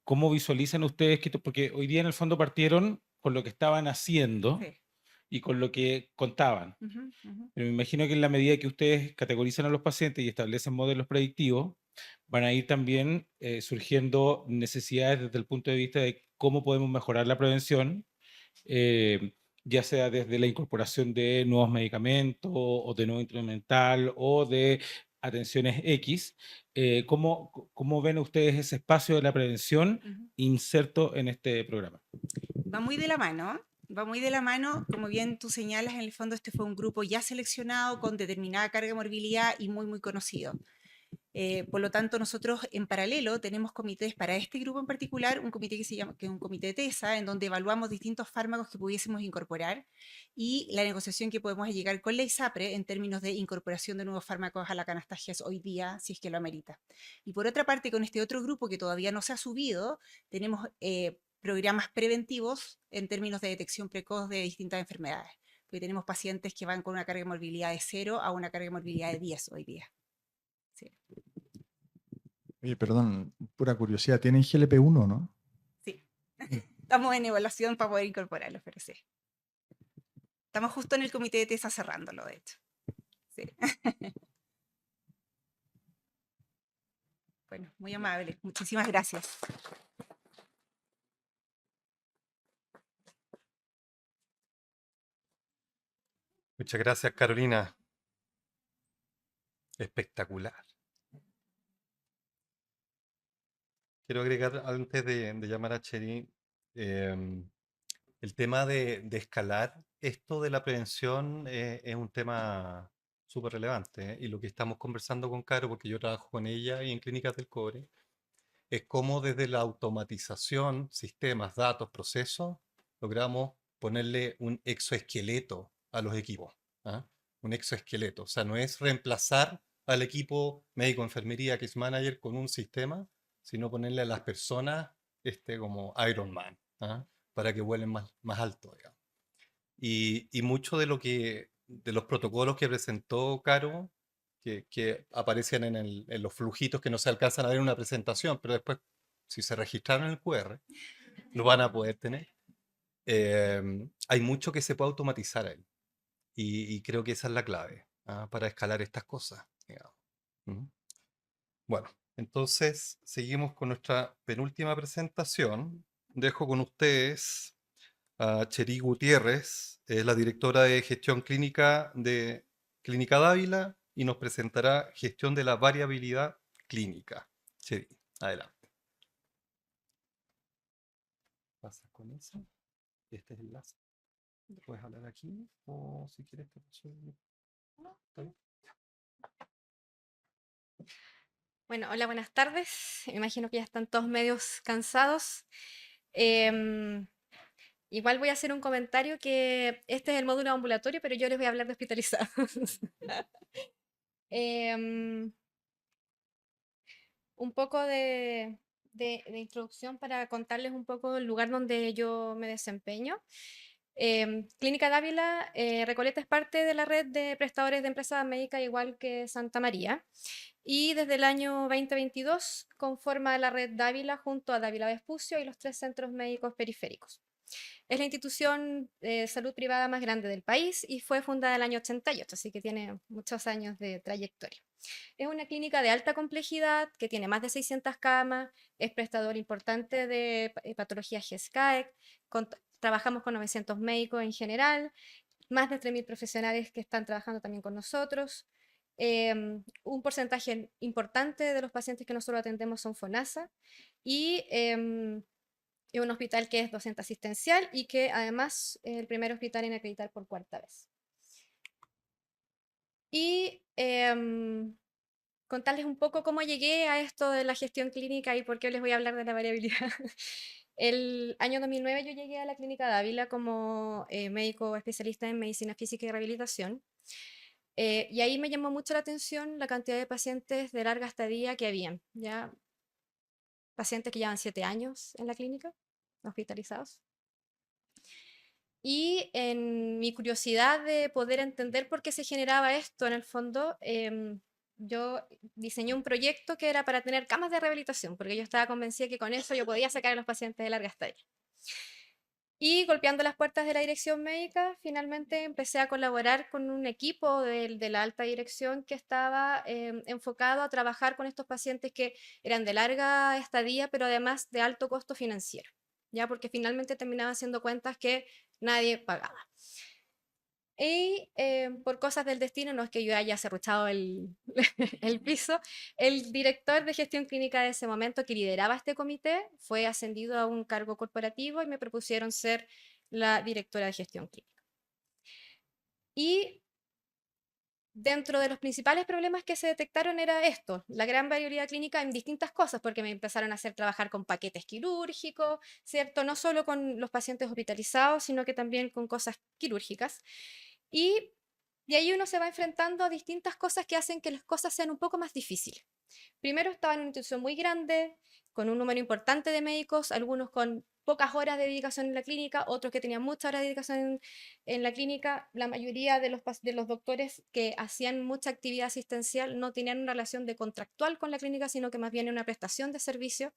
¿cómo visualizan ustedes que porque hoy día en el fondo partieron con lo que estaban haciendo Sí. y con lo que contaban? Ujú, ujú. Pero me imagino que en la medida que ustedes categorizan a los pacientes y establecen modelos predictivos, van a ir también surgiendo necesidades desde el punto de vista de cómo podemos mejorar la prevención, eh, ya sea desde la incorporación de nuevos medicamentos o de nuevo instrumental o de atenciones X. ¿Cómo ven ustedes ese espacio de la prevención Ujú. inserto en este programa? Va muy de la mano, va muy de la mano, como bien tú señalas, en el fondo este fue un grupo ya seleccionado con determinada carga de morbilidad y muy, muy conocido. Por lo tanto, nosotros en paralelo tenemos comités para este grupo en particular, un comité que se llama, que es un comité de TESA, en donde evaluamos distintos fármacos que pudiésemos incorporar y la negociación que podemos llegar con la ISAPRE en términos de incorporación de nuevos fármacos a la canasta GES hoy día, si es que lo amerita. Y por otra parte, con este otro grupo que todavía no se ha subido, tenemos programas preventivos en términos de detección precoz de distintas enfermedades. Porque tenemos pacientes que van con una carga de morbilidad de 0 a una carga de morbilidad de 10 hoy día. Sí. Oye, perdón, pura curiosidad, ¿tienen GLP-1, no? Sí. Estamos en evaluación para poder incorporarlo, pero sí. Estamos justo en el comité de TESA cerrándolo, de hecho. Sí. Bueno, muy amable. Muchísimas gracias. Muchas gracias, Carolina. Espectacular. Quiero agregar antes de llamar a Cheri, el tema de escalar esto de la prevención es un tema súper relevante, ¿eh? Y lo que estamos conversando con Caro, porque yo trabajo con ella y en Clínicas del Cobre, es cómo desde la automatización, sistemas, datos, procesos, logramos ponerle un exoesqueleto a los equipos. ¿Ah? Un exoesqueleto. O sea, no es reemplazar al equipo médico-enfermería, case manager, con un sistema, sino ponerle a las personas como Iron Man, ¿ah? Para que vuelen más alto, digamos. Y mucho de los protocolos que presentó Caro, que aparecen en los flujitos que no se alcanzan a ver en una presentación, pero después, si se registraron en el QR, lo van a poder tener. Hay mucho que se puede automatizar ahí. Y creo que esa es la clave, ¿ah? Para escalar estas cosas, digamos. ¿Mm? Bueno, entonces seguimos con nuestra penúltima presentación. Dejo con ustedes a Cheri Gutiérrez, es la directora de gestión clínica de Clínica Dávila y nos presentará gestión de la variabilidad clínica. Cheri, adelante. ¿Pasas con eso? Este es el enlace. ¿Puedes hablar aquí? O si quieres te paso el... ¿Está bien? Bueno, hola, buenas tardes. Me imagino que ya están todos medios cansados. Em, Igual voy a hacer un comentario que este es el módulo ambulatorio, pero yo les voy a hablar de hospitalizados. Em, un poco de introducción para contarles un poco el lugar donde yo me desempeño. Clínica Dávila, Recoleta es parte de la red de prestadores de empresas médicas, igual que Santa María. Y desde el año 2022 conforma la red Dávila junto a Dávila Vespucio y los 3 centros médicos periféricos. Es la institución de salud privada más grande del país y fue fundada en el año 88, así que tiene muchos años de trayectoria. Es una clínica de alta complejidad que tiene más de 600 camas, es prestador importante de patologías GESCAEC, trabajamos con 900 médicos en general, más de 3.000 profesionales que están trabajando también con nosotros. Un porcentaje importante de los pacientes que nosotros atendemos son FONASA y es un hospital que es docente asistencial y que además es el primer hospital en acreditar por 4ª vez. Y contarles un poco cómo llegué a esto de la gestión clínica y por qué les voy a hablar de la variabilidad. El año 2009 yo llegué a la Clínica Dávila como médico especialista en medicina física y rehabilitación. Y ahí me llamó mucho la atención la cantidad de pacientes de larga estadía que habían, ya pacientes que llevan 7 años en la clínica, hospitalizados. Y en mi curiosidad de poder entender por qué se generaba esto, en el fondo, yo diseñé un proyecto que era para tener camas de rehabilitación, porque yo estaba convencida que con eso yo podía sacar a los pacientes de larga estadía. Y golpeando las puertas de la dirección médica, finalmente empecé a colaborar con un equipo de la alta dirección que estaba enfocado a trabajar con estos pacientes que eran de larga estadía, pero además de alto costo financiero, ¿ya? Porque finalmente terminaban siendo cuentas que nadie pagaba. Y por cosas del destino, no es que yo haya cerruchado el piso, el director de gestión clínica de ese momento que lideraba este comité fue ascendido a un cargo corporativo y me propusieron ser la directora de gestión clínica. Y dentro de los principales problemas que se detectaron era esto, la gran variabilidad clínica en distintas cosas, porque me empezaron a hacer trabajar con paquetes quirúrgicos, ¿cierto? No solo con los pacientes hospitalizados, sino que también con cosas quirúrgicas. Y de ahí uno se va enfrentando a distintas cosas que hacen que las cosas sean un poco más difíciles. Primero estaba en una institución muy grande, con un número importante de médicos, algunos con pocas horas de dedicación en la clínica, otros que tenían muchas horas de dedicación en la clínica. La mayoría de los doctores que hacían mucha actividad asistencial no tenían una relación de contractual con la clínica, sino que más bien una prestación de servicio.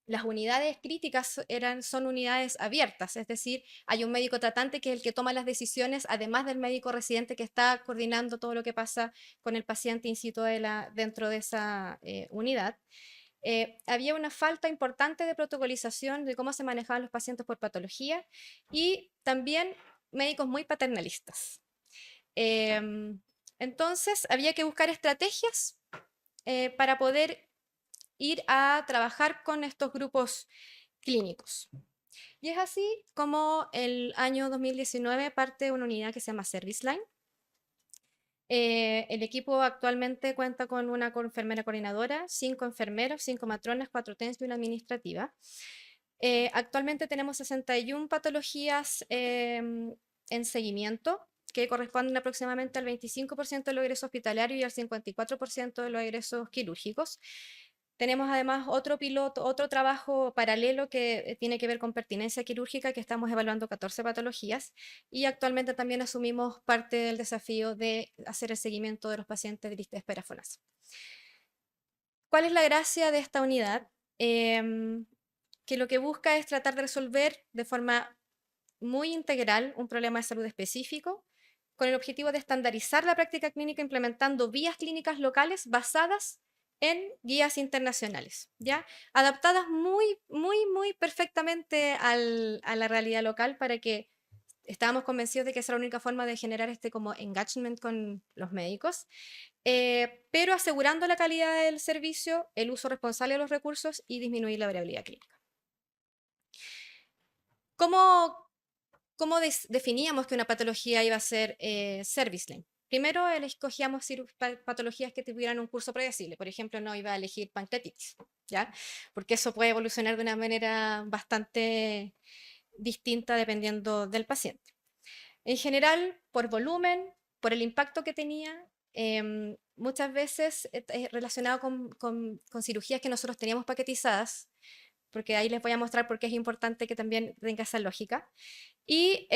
Las unidades críticas son unidades abiertas, es decir, hay un médico tratante que es el que toma las decisiones, además del médico residente que está coordinando todo lo que pasa con el paciente in situ dentro de esa unidad. Había una falta importante de protocolización de cómo se manejaban los pacientes por patología y también médicos muy paternalistas. Entonces, había que buscar estrategias para poder ir a trabajar con estos grupos clínicos. Y es así como el año 2019 parte una unidad que se llama Service Line. El equipo actualmente cuenta con una enfermera coordinadora, 5 enfermeros, 5 matronas, 4 TENS y una administrativa. Actualmente tenemos 61 patologías en seguimiento, que corresponden aproximadamente al 25% de los egresos hospitalarios y al 54% de los egresos quirúrgicos. Tenemos además otro trabajo paralelo que tiene que ver con pertinencia quirúrgica, que estamos evaluando 14 patologías y actualmente también asumimos parte del desafío de hacer el seguimiento de los pacientes de lista de espera FONASA. ¿Cuál es la gracia de esta unidad? Que lo que busca es tratar de resolver de forma muy integral un problema de salud específico, con el objetivo de estandarizar la práctica clínica implementando vías clínicas locales basadas en guías internacionales, ¿ya? Adaptadas muy perfectamente a la realidad local para que estábamos convencidos de que esa era la única forma de generar este como engagement con los médicos, pero asegurando la calidad del servicio, el uso responsable de los recursos y disminuir la variabilidad clínica. ¿Cómo definíamos que una patología iba a ser service line? Primero escogíamos patologías que tuvieran un curso predecible. Por ejemplo, no iba a elegir pancreatitis, ¿ya? Porque eso puede evolucionar de una manera bastante distinta dependiendo del paciente. En general, por volumen, por el impacto que tenía, muchas veces relacionado con cirugías que nosotros teníamos paquetizadas, porque ahí les voy a mostrar por qué es importante que también tenga esa lógica. Y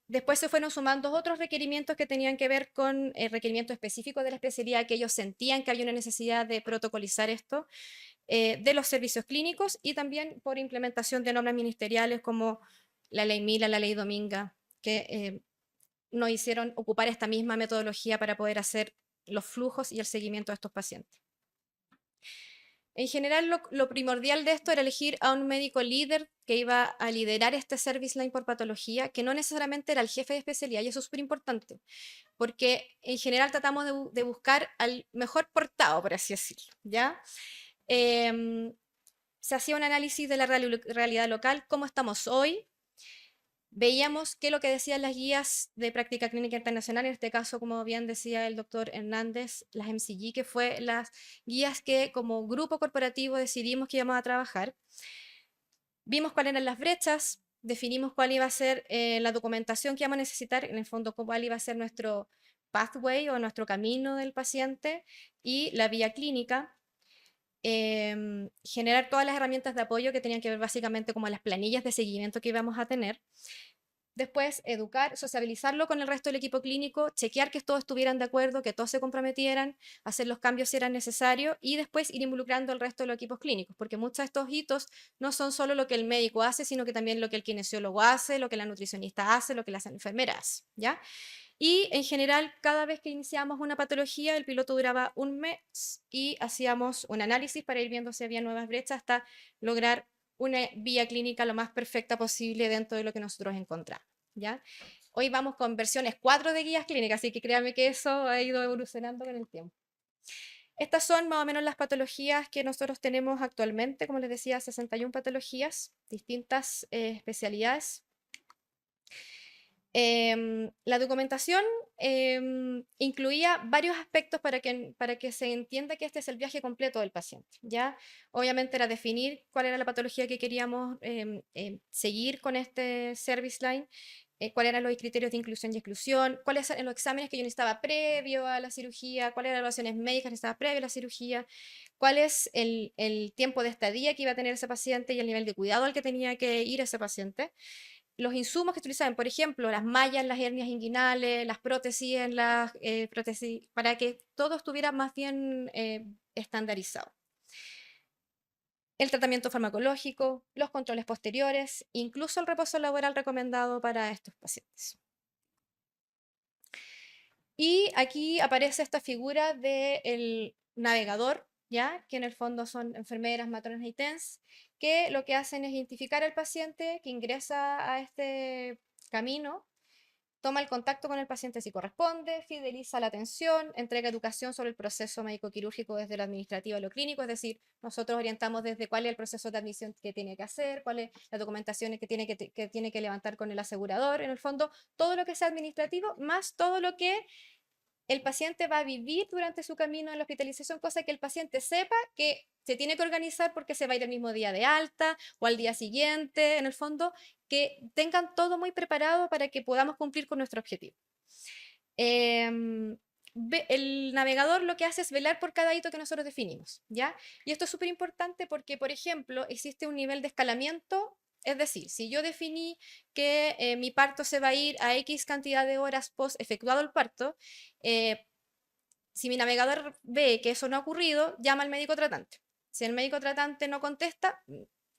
después se fueron sumando otros requerimientos que tenían que ver con requerimientos específicos de la especialidad, que ellos sentían que había una necesidad de protocolizar esto, de los servicios clínicos y también por implementación de normas ministeriales como la ley Mila, la ley Dominga, que nos hicieron ocupar esta misma metodología para poder hacer los flujos y el seguimiento de estos pacientes. En general, lo primordial de esto era elegir a un médico líder que iba a liderar este service line por patología, que no necesariamente era el jefe de especialidad, y eso es súper importante, porque en general tratamos de buscar al mejor portado, por así decirlo, ¿ya? Se hacía un análisis de la realidad local, cómo estamos hoy. Veíamos que lo que decían las guías de práctica clínica internacional, en este caso, como bien decía el doctor Hernández, las MCG, que fue las guías que como grupo corporativo decidimos que íbamos a trabajar. Vimos cuáles eran las brechas, definimos cuál iba a ser la documentación que íbamos a necesitar, en el fondo cuál iba a ser nuestro pathway o nuestro camino del paciente y la vía clínica. Generar todas las herramientas de apoyo que tenían que ver básicamente como las planillas de seguimiento que íbamos a tener. Después, educar, sociabilizarlo con el resto del equipo clínico, chequear que todos estuvieran de acuerdo, que todos se comprometieran, hacer los cambios si eran necesarios y después ir involucrando al resto de los equipos clínicos, porque muchos de estos hitos no son solo lo que el médico hace, sino que también lo que el kinesiólogo hace, lo que la nutricionista hace, lo que la enfermera hace, ¿ya? Y en general, cada vez que iniciamos una patología, el piloto duraba un mes y hacíamos un análisis para ir viendo si había nuevas brechas hasta lograr una vía clínica lo más perfecta posible dentro de lo que nosotros encontramos, ¿ya? Hoy vamos con versiones 4 de guías clínicas, así que créanme que eso ha ido evolucionando con el tiempo. Estas son más o menos las patologías que nosotros tenemos actualmente, como les decía, 61 patologías, distintas especialidades. La documentación incluía varios aspectos para que se entienda que este es el viaje completo del paciente, ¿ya? Obviamente era definir cuál era la patología que queríamos seguir con este service line, cuáles eran los criterios de inclusión y exclusión, cuáles eran los exámenes que yo necesitaba previo a la cirugía, cuáles eran las evaluaciones médicas que necesitaba previo a la cirugía, cuál es el tiempo de estadía que iba a tener ese paciente y el nivel de cuidado al que tenía que ir ese paciente. Los insumos que se utilizaban, por ejemplo, las mallas en las hernias inguinales, las prótesis en las prótesis, para que todo estuviera más bien estandarizado. El tratamiento farmacológico, los controles posteriores, incluso el reposo laboral recomendado para estos pacientes. Y aquí aparece esta figura del navegador, ¿ya? Que en el fondo son enfermeras, matronas y TENS, que lo que hacen es identificar al paciente que ingresa a este camino, toma el contacto con el paciente si corresponde, fideliza la atención, entrega educación sobre el proceso médico-quirúrgico desde lo administrativo a lo clínico, es decir, nosotros orientamos desde cuál es el proceso de admisión que tiene que hacer, cuál es la documentación que tiene que levantar con el asegurador, en el fondo, todo lo que sea administrativo, más todo lo que el paciente va a vivir durante su camino en la hospitalización, cosa que el paciente sepa que se tiene que organizar porque se va a ir el mismo día de alta o al día siguiente, en el fondo, que tengan todo muy preparado para que podamos cumplir con nuestro objetivo. El navegador lo que hace es velar por cada hito que nosotros definimos, ¿ya? Y esto es súper importante porque, por ejemplo, existe un nivel de escalamiento. Es decir, si yo definí que mi parto se va a ir a X cantidad de horas post efectuado el parto, si mi navegador ve que eso no ha ocurrido, llama al médico tratante. Si el médico tratante no contesta,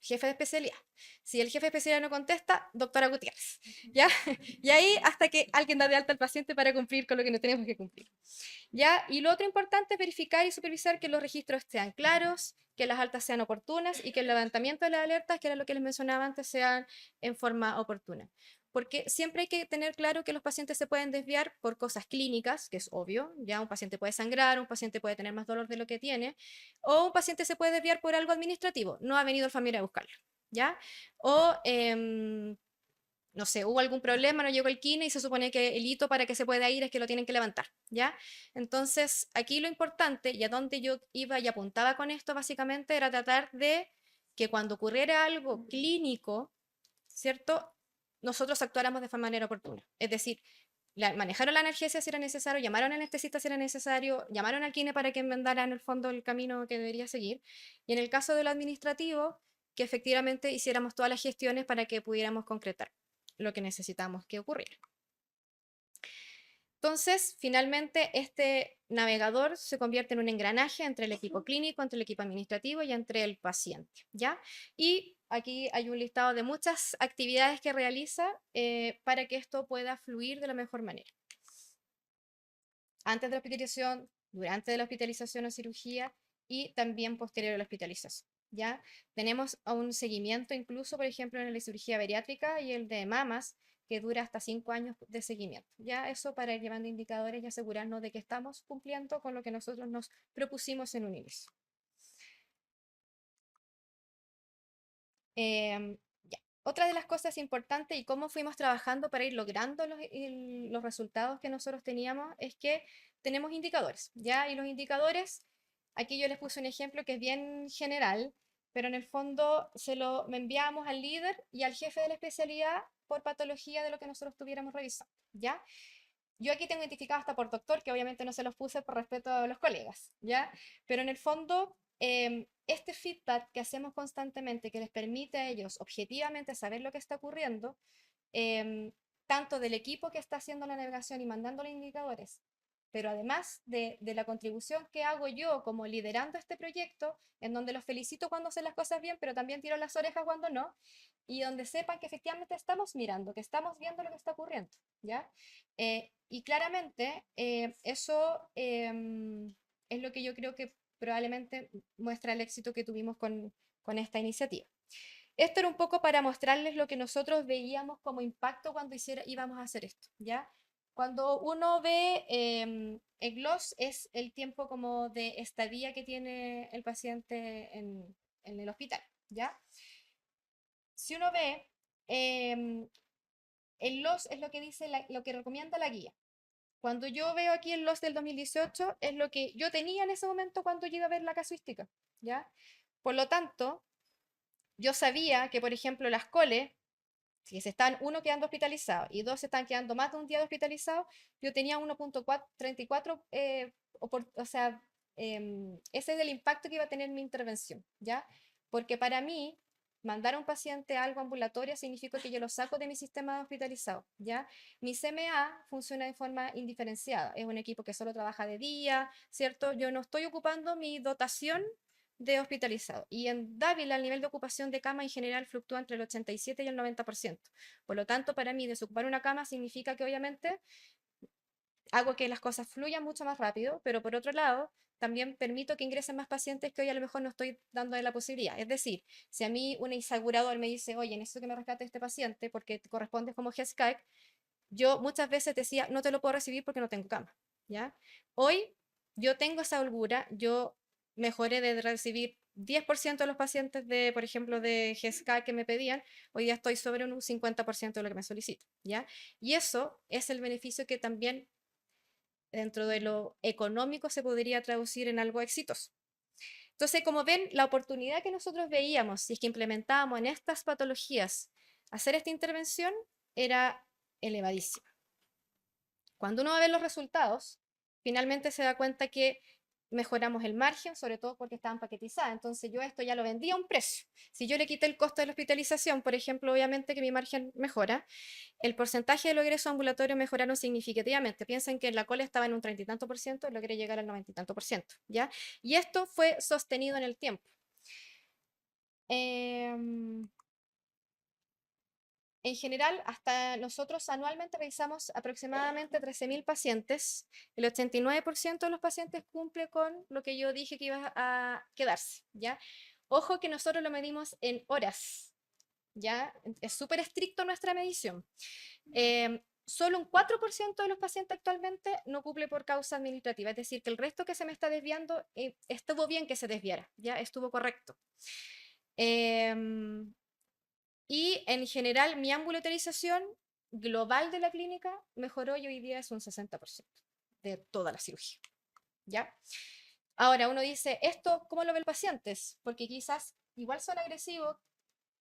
jefe de especialidad. Si el jefe de especialidad no contesta, doctora Gutiérrez, ¿ya? Y ahí hasta que alguien da de alta al paciente para cumplir con lo que no tenemos que cumplir, ¿ya? Y lo otro importante es verificar y supervisar que los registros sean claros, que las altas sean oportunas y que el levantamiento de las alertas, que era lo que les mencionaba antes, sean en forma oportuna. Porque siempre hay que tener claro que los pacientes se pueden desviar por cosas clínicas, que es obvio, ya un paciente puede sangrar, un paciente puede tener más dolor de lo que tiene, o un paciente se puede desviar por algo administrativo, no ha venido el familiar a buscarlo, ¿ya? O no sé, hubo algún problema, no llegó el kine y se supone que el hito para que se pueda ir es que lo tienen que levantar, ¿ya? Entonces, aquí lo importante, y a donde yo iba y apuntaba con esto básicamente, era tratar de que cuando ocurriera algo clínico, ¿cierto? Nosotros actuáramos de manera oportuna. Es decir, manejaron la analgesia si era necesario, llamaron al anestesista si era necesario, llamaron al kine para que enmendara en el fondo el camino que debería seguir. Y en el caso de lo administrativo, que efectivamente hiciéramos todas las gestiones para que pudiéramos concretar lo que necesitamos que ocurriera. Entonces, finalmente, este navegador se convierte en un engranaje entre el equipo clínico, entre el equipo administrativo y entre el paciente, ¿ya? Y aquí hay un listado de muchas actividades que realiza para que esto pueda fluir de la mejor manera. Antes de la hospitalización, durante la hospitalización o cirugía y también posterior a la hospitalización, ¿ya? Tenemos un seguimiento incluso, por ejemplo, en la cirugía bariátrica y el de mamas, que dura hasta 5 años de seguimiento. Ya eso para ir llevando indicadores y asegurarnos de que estamos cumpliendo con lo que nosotros nos propusimos en un inicio. Ya. Otra de las cosas importantes y cómo fuimos trabajando para ir logrando los resultados que nosotros teníamos es que tenemos indicadores, ¿ya? Y los indicadores, aquí yo les puse un ejemplo que es bien general, pero en el fondo me enviamos al líder y al jefe de la especialidad por patología de lo que nosotros tuviéramos revisando, ¿ya? Yo aquí tengo identificado hasta por doctor, que obviamente no se los puse por respeto a los colegas, ¿ya? Pero en el fondo, este feedback que hacemos constantemente, que les permite a ellos objetivamente saber lo que está ocurriendo, tanto del equipo que está haciendo la navegación y mandando los indicadores, pero además de la contribución que hago yo como liderando este proyecto, en donde los felicito cuando hacen las cosas bien, pero también tiro las orejas cuando no, y donde sepan que efectivamente estamos mirando, que estamos viendo lo que está ocurriendo, ¿ya? Y claramente eso es lo que yo creo que probablemente muestra el éxito que tuvimos con esta iniciativa. Esto era un poco para mostrarles lo que nosotros veíamos como impacto cuando íbamos a hacer esto, ¿ya? Cuando uno ve el gloss es el tiempo como de estadía que tiene el paciente en el hospital, ¿ya? Si uno ve, el loss es lo que dice, lo que recomienda la guía. Cuando yo veo aquí el loss del 2018, es lo que yo tenía en ese momento cuando yo iba a ver la casuística, ¿ya? Por lo tanto, yo sabía que, por ejemplo, las coles, si se están quedando hospitalizados y 2 se están quedando más de un día hospitalizados, yo tenía 1.34, o sea, ese es el impacto que iba a tener mi intervención, ¿ya? Porque para mí, mandar a un paciente a algo ambulatorio significa que yo lo saco de mi sistema hospitalizado, ¿ya? Mi CMA funciona de forma indiferenciada, es un equipo que solo trabaja de día, ¿cierto? Yo no estoy ocupando mi dotación de hospitalizado. Y en Dávila el nivel de ocupación de cama en general fluctúa entre el 87 y el 90%. Por lo tanto, para mí desocupar una cama significa que obviamente hago que las cosas fluyan mucho más rápido, pero por otro lado, también permito que ingresen más pacientes que hoy a lo mejor no estoy dando la posibilidad. Es decir, si a mí un asegurador me dice, oye, necesito que me rescate este paciente porque te corresponde como HESCAC, yo muchas veces decía, no te lo puedo recibir porque no tengo cama, ¿ya? Hoy yo tengo esa holgura, yo mejoré de recibir 10% de los pacientes de, por ejemplo, de GESCA que me pedían, hoy día estoy sobre un 50% de lo que me solicitan, ¿ya? Y eso es el beneficio que también dentro de lo económico se podría traducir en algo exitoso. Entonces, como ven, la oportunidad que nosotros veíamos, si es que implementábamos en estas patologías hacer esta intervención, era elevadísima. Cuando uno va a ver los resultados, finalmente se da cuenta que mejoramos el margen, sobre todo porque estaban paquetizadas. Entonces yo esto ya lo vendía a un precio. Si yo le quité el costo de la hospitalización, por ejemplo, obviamente que mi margen mejora, el porcentaje de los ingresos ambulatorios mejoraron significativamente. Piensen que en la cola estaba en un 30 y tanto por ciento, logré llegar al 90 y tanto por ciento, ¿ya? Y esto fue sostenido en el tiempo. En general, hasta nosotros anualmente revisamos aproximadamente 13.000 pacientes. El 89% de los pacientes cumple con lo que yo dije que iba a quedarse, ¿ya? Ojo que nosotros lo medimos en horas, ¿ya? Es súper estricto nuestra medición. Solo un 4% de los pacientes actualmente no cumple por causa administrativa, es decir, que el resto que se me está desviando, estuvo bien que se desviara, ¿ya? Estuvo correcto. Y en general mi ambulatorización global de la clínica mejoró y hoy día es un 60% de toda la cirugía. ¿Ya? Ahora uno dice, ¿esto cómo lo ve el paciente? Porque quizás igual son agresivos,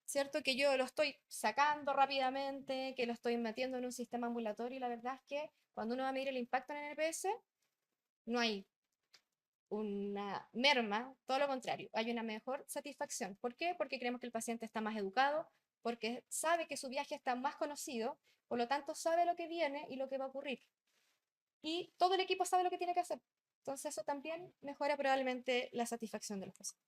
¿cierto? Que yo lo estoy sacando rápidamente, que lo estoy metiendo en un sistema ambulatorio y la verdad es que cuando uno va a medir el impacto en el NPS, no hay una merma, todo lo contrario, hay una mejor satisfacción. ¿Por qué? Porque creemos que el paciente está más educado, porque sabe que su viaje está más conocido, por lo tanto sabe lo que viene y lo que va a ocurrir. Y todo el equipo sabe lo que tiene que hacer. Entonces eso también mejora probablemente la satisfacción de los pacientes.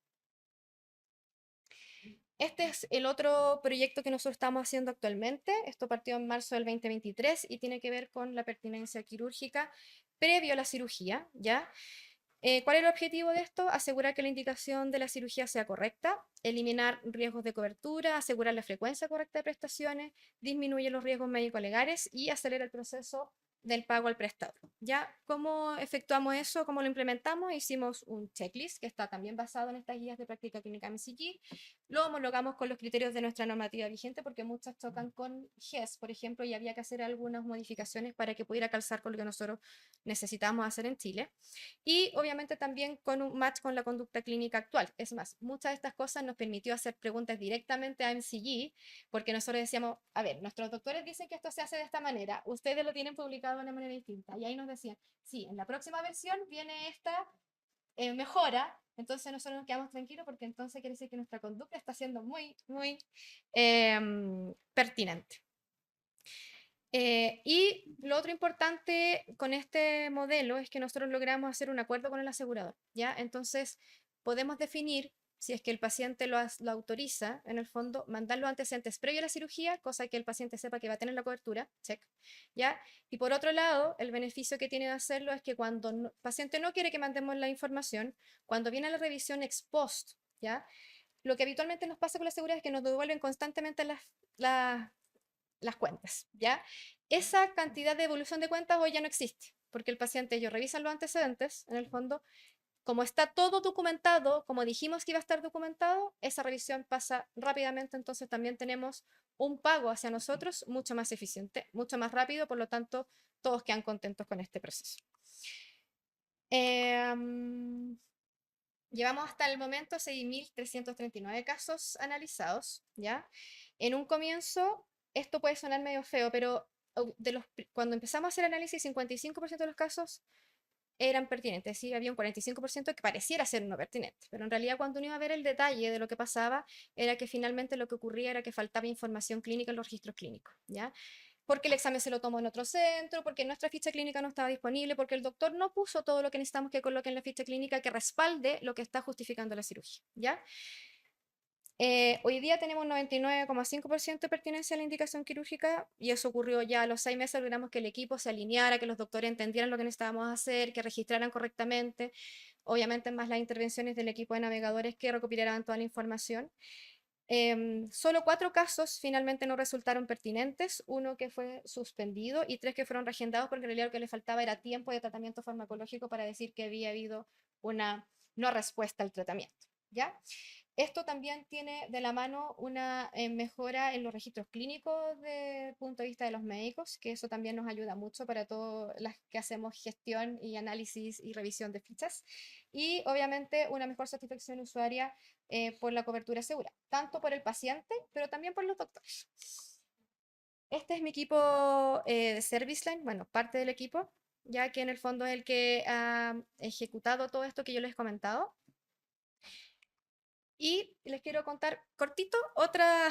Este es el otro proyecto que nosotros estamos haciendo actualmente. Esto partió en marzo del 2023 y tiene que ver con la pertinencia quirúrgica previo a la cirugía, ¿ya? ¿Cuál es el objetivo de esto? Asegurar que la indicación de la cirugía sea correcta, eliminar riesgos de cobertura, asegurar la frecuencia correcta de prestaciones, disminuye los riesgos médico-legales y acelera el proceso del pago al prestador. ¿Ya? ¿Cómo efectuamos eso? ¿Cómo lo implementamos? Hicimos un checklist que está también basado en estas guías de práctica clínica MCG. Lo homologamos con los criterios de nuestra normativa vigente porque muchas chocan con GES, por ejemplo, y había que hacer algunas modificaciones para que pudiera calzar con lo que nosotros necesitamos hacer en Chile. Y obviamente también con un match con la conducta clínica actual. Es más, muchas de estas cosas nos permitió hacer preguntas directamente a MCG, porque nosotros decíamos, a ver, nuestros doctores dicen que esto se hace de esta manera, ustedes lo tienen publicado de una manera distinta. Y ahí nos decían, sí, en la próxima versión viene esta mejora, entonces nosotros nos quedamos tranquilos porque entonces quiere decir que nuestra conducta está siendo muy, muy pertinente. Y lo otro importante con este modelo es que nosotros logramos hacer un acuerdo con el asegurador, ¿ya? Entonces, podemos definir, si es que el paciente lo autoriza, en el fondo, mandar los antecedentes previo a la cirugía, cosa que el paciente sepa que va a tener la cobertura, check, ¿ya? Y por otro lado, el beneficio que tiene de hacerlo es que cuando el paciente no quiere que mandemos la información, cuando viene la revisión ex post, ¿ya? Lo que habitualmente nos pasa con la seguridad es que nos devuelven constantemente las cuentas, ¿ya? Esa cantidad de evolución de cuentas hoy ya no existe, porque el paciente, ellos revisan los antecedentes, en el fondo, como está todo documentado, como dijimos que iba a estar documentado, esa revisión pasa rápidamente, entonces también tenemos un pago hacia nosotros mucho más eficiente, mucho más rápido, por lo tanto, todos quedan contentos con este proceso. Llevamos hasta el momento 6.339 casos analizados, ¿ya? En un comienzo, esto puede sonar medio feo, pero cuando empezamos a hacer análisis, 55% de los casos eran pertinentes, ¿sí? Había un 45% que pareciera ser no pertinente, pero en realidad cuando uno iba a ver el detalle de lo que pasaba, era que finalmente lo que ocurría era que faltaba información clínica en los registros clínicos, ¿ya? Porque el examen se lo tomó en otro centro, porque nuestra ficha clínica no estaba disponible, porque el doctor no puso todo lo que necesitamos que coloque en la ficha clínica que respalde lo que está justificando la cirugía, ¿ya? Hoy día tenemos un 99,5% de pertinencia a la indicación quirúrgica y eso ocurrió ya a los 6 meses, logramos que el equipo se alineara, que los doctores entendieran lo que necesitábamos hacer, que registraran correctamente, obviamente más las intervenciones del equipo de navegadores que recopilaran toda la información. Solo 4 casos finalmente no resultaron pertinentes, 1 que fue suspendido y 3 que fueron reagendados porque en realidad lo que le faltaba era tiempo de tratamiento farmacológico para decir que había habido una no respuesta al tratamiento, ¿ya? Esto también tiene de la mano una mejora en los registros clínicos desde el punto de vista de los médicos, que eso también nos ayuda mucho para todas las que hacemos gestión y análisis y revisión de fichas. Y obviamente una mejor satisfacción usuaria por la cobertura segura, tanto por el paciente, pero también por los doctores. Este es mi equipo de Service Line, bueno, parte del equipo, ya que en el fondo es el que ha ejecutado todo esto que yo les he comentado. Y les quiero contar cortito otra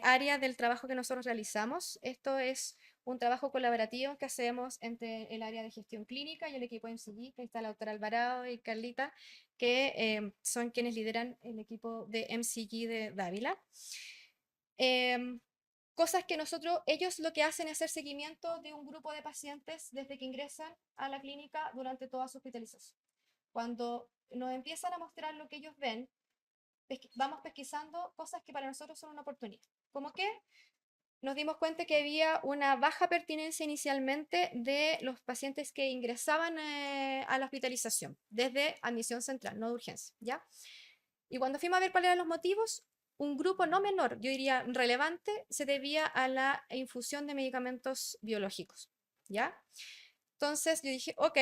área del trabajo que nosotros realizamos. Esto es un trabajo colaborativo que hacemos entre el área de gestión clínica y el equipo de MCG, que está la doctora Alvarado y Carlita, que son quienes lideran el equipo de MCG de Dávila. Cosas que ellos lo que hacen es hacer seguimiento de un grupo de pacientes desde que ingresan a la clínica durante toda su hospitalización. Cuando nos empiezan a mostrar lo que ellos ven, vamos pesquisando cosas que para nosotros son una oportunidad. Como que nos dimos cuenta que había una baja pertinencia inicialmente de los pacientes que ingresaban a la hospitalización, desde admisión central, no de urgencia, ¿ya? Y cuando fuimos a ver cuáles eran los motivos, un grupo no menor, yo diría relevante, se debía a la infusión de medicamentos biológicos, ¿ya? Entonces yo dije, ok,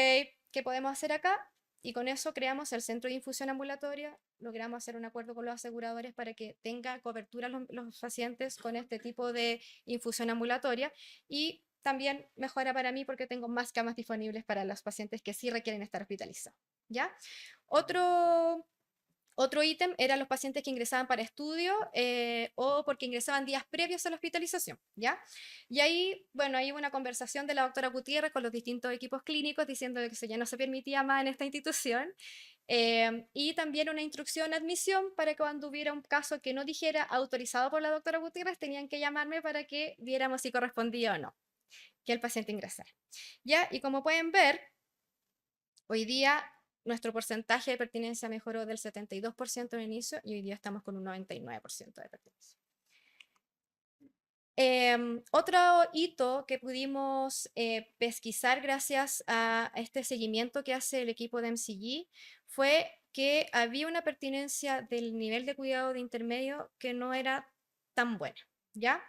¿qué podemos hacer acá? Y con eso creamos el centro de infusión ambulatoria, logramos hacer un acuerdo con los aseguradores para que tenga cobertura los pacientes con este tipo de infusión ambulatoria y también mejora para mí porque tengo más camas disponibles para los pacientes que sí requieren estar hospitalizados, ¿ya? Otro ítem eran los pacientes que ingresaban para estudio o porque ingresaban días previos a la hospitalización, ¿ya? Y ahí, bueno, hay una conversación de la doctora Gutiérrez con los distintos equipos clínicos diciendo que eso ya no se permitía más en esta institución. Y también una instrucción a admisión para que cuando hubiera un caso que no dijera autorizado por la doctora Gutiérrez, tenían que llamarme para que viéramos si correspondía o no que el paciente ingresara. ¿Ya? Y como pueden ver, hoy día nuestro porcentaje de pertinencia mejoró del 72% en el inicio y hoy día estamos con un 99% de pertinencia. Otro hito que pudimos pesquisar gracias a este seguimiento que hace el equipo de MCG fue que había una pertinencia del nivel de cuidado de intermedio que no era tan buena, ¿ya?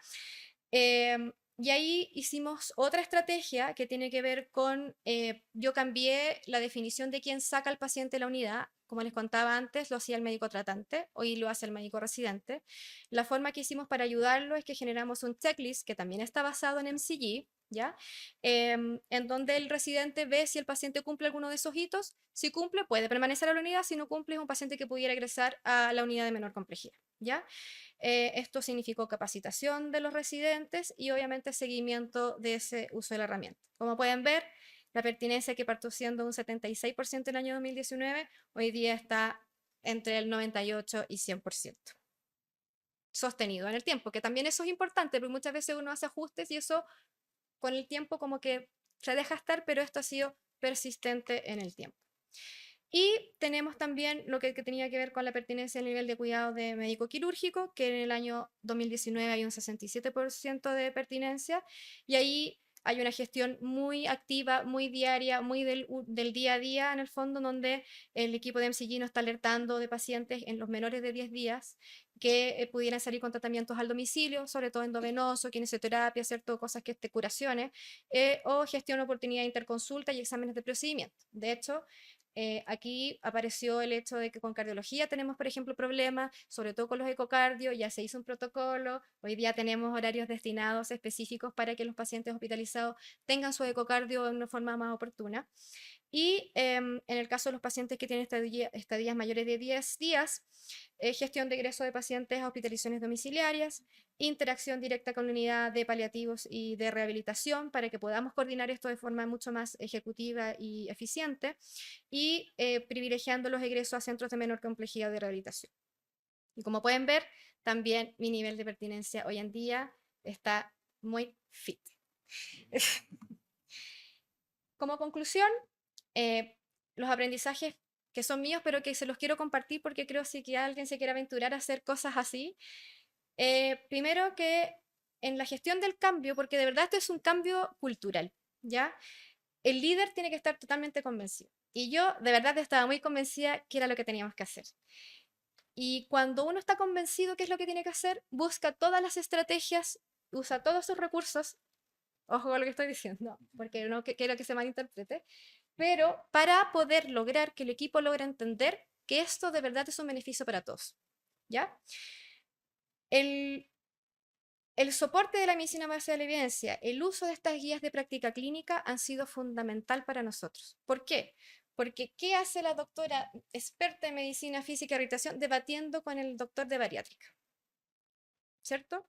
Y ahí hicimos otra estrategia que tiene que ver con, yo cambié la definición de quién saca al paciente de la unidad, como les contaba antes, lo hacía el médico tratante, hoy lo hace el médico residente. La forma que hicimos para ayudarlo es que generamos un checklist que también está basado en MCG, ¿ya? En donde el residente ve si el paciente cumple alguno de esos hitos, si cumple puede permanecer a la unidad, si no cumple es un paciente que pudiera ingresar a la unidad de menor complejidad, ¿ya? Esto significó capacitación de los residentes y obviamente seguimiento de ese uso de la herramienta. Como pueden ver, la pertinencia que partió siendo un 76% en el año 2019, hoy día está entre el 98 y 100%. Sostenido en el tiempo, que también eso es importante, porque muchas veces uno hace ajustes y eso con el tiempo como que se deja estar, pero esto ha sido persistente en el tiempo. Y tenemos también lo que tenía que ver con la pertinencia al nivel de cuidado de médico quirúrgico, que en el año 2019 hay un 67% de pertinencia, y ahí hay una gestión muy activa, muy diaria, muy del día a día en el fondo, donde el equipo de MCG nos está alertando de pacientes en los menores de 10 días que pudieran salir con tratamientos al domicilio, sobre todo endovenoso, kinesioterapia, ¿cierto? Cosas que curaciones, o gestión de oportunidad de interconsulta y exámenes de procedimiento. De hecho, aquí apareció el hecho de que con cardiología tenemos, por ejemplo, problemas, sobre todo con los ecocardios, ya se hizo un protocolo, hoy día tenemos horarios destinados específicos para que los pacientes hospitalizados tengan su ecocardio de una forma más oportuna. Y en el caso de los pacientes que tienen estadías mayores de 10 días, gestión de ingreso de pacientes a hospitalizaciones domiciliarias, interacción directa con la unidad de paliativos y de rehabilitación para que podamos coordinar esto de forma mucho más ejecutiva y eficiente, y privilegiando los egresos a centros de menor complejidad de rehabilitación. Y como pueden ver, también mi nivel de pertinencia hoy en día está muy fit. Como conclusión, los aprendizajes que son míos, pero que se los quiero compartir porque creo que alguien se quiere aventurar a hacer cosas así. Primero que en la gestión del cambio, porque de verdad esto es un cambio cultural, ¿ya? El líder tiene que estar totalmente convencido. Y yo de verdad estaba muy convencida que era lo que teníamos que hacer. Y cuando uno está convencido qué es lo que tiene que hacer, busca todas las estrategias, usa todos sus recursos. Ojo con lo que estoy diciendo, porque no quiero que se malinterprete, pero para poder lograr que el equipo logre entender que esto de verdad es un beneficio para todos, ¿ya? El soporte de la medicina base de la evidencia, el uso de estas guías de práctica clínica han sido fundamental para nosotros. ¿Por qué? Porque ¿qué hace la doctora experta en medicina física y rehabilitación debatiendo con el doctor de bariátrica? ¿Cierto?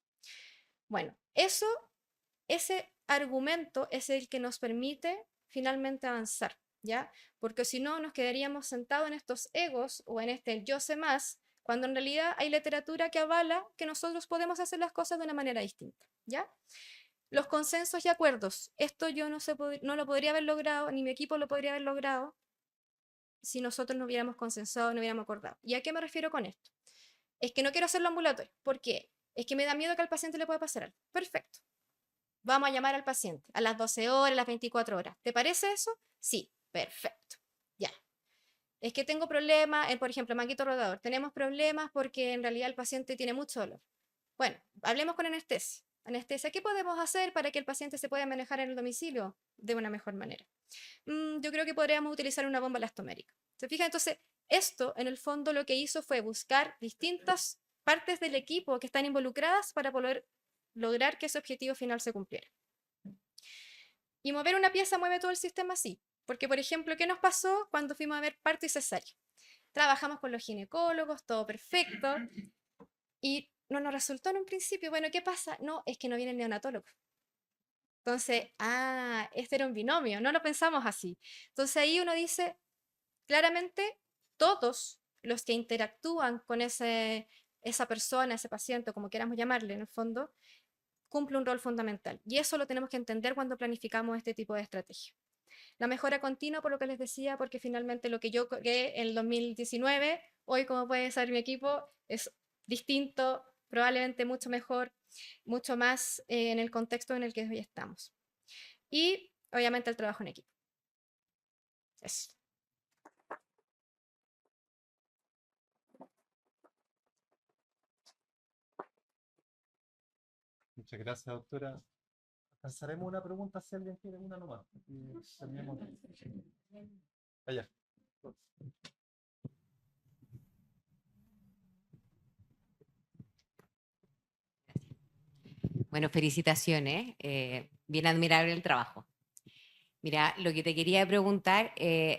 Bueno, ese argumento es el que nos permite finalmente avanzar, ¿ya? Porque si no, nos quedaríamos sentados en estos egos o en este yo sé más, cuando en realidad hay literatura que avala que nosotros podemos hacer las cosas de una manera distinta, ¿ya? Los consensos y acuerdos, esto yo no lo podría haber logrado, ni mi equipo lo podría haber logrado, si nosotros no hubiéramos consensado, no hubiéramos acordado. ¿Y a qué me refiero con esto? Es que no quiero hacerlo ambulatorio. ¿Por qué? Es que me da miedo que al paciente le pueda pasar algo. Perfecto. Vamos a llamar al paciente a las 12 horas, a las 24 horas. ¿Te parece eso? Sí, perfecto. Ya. Es que tengo problemas, por ejemplo, manguito rodador. Tenemos problemas porque en realidad el paciente tiene mucho dolor. Bueno, hablemos con anestesia. Anestesia, ¿qué podemos hacer para que el paciente se pueda manejar en el domicilio de una mejor manera? Yo creo que podríamos utilizar una bomba elastomérica. ¿Se fijan? Entonces, esto en el fondo lo que hizo fue buscar distintas partes del equipo que están involucradas para poder lograr que ese objetivo final se cumpliera. Y mover una pieza mueve todo el sistema así. Porque, por ejemplo, ¿qué nos pasó cuando fuimos a ver parto y cesárea? Trabajamos con los ginecólogos, todo perfecto, y no nos resultó en un principio. Bueno, ¿qué pasa? No, es que no viene el neonatólogo. Entonces, este era un binomio, no lo pensamos así. Entonces ahí uno dice, claramente, todos los que interactúan con esa persona, ese paciente, como queramos llamarle en el fondo, cumple un rol fundamental. Y eso lo tenemos que entender cuando planificamos este tipo de estrategia. La mejora continua, por lo que les decía, porque finalmente lo que yo creé en el 2019, hoy como puede ser mi equipo, es distinto, probablemente mucho mejor, mucho más en el contexto en el que hoy estamos. Y obviamente el trabajo en equipo. Eso. Muchas gracias, doctora. Alcanzaremos una pregunta si alguien tiene una nomás. Allá. Bueno, felicitaciones. Bien admirable el trabajo. Mira, lo que te quería preguntar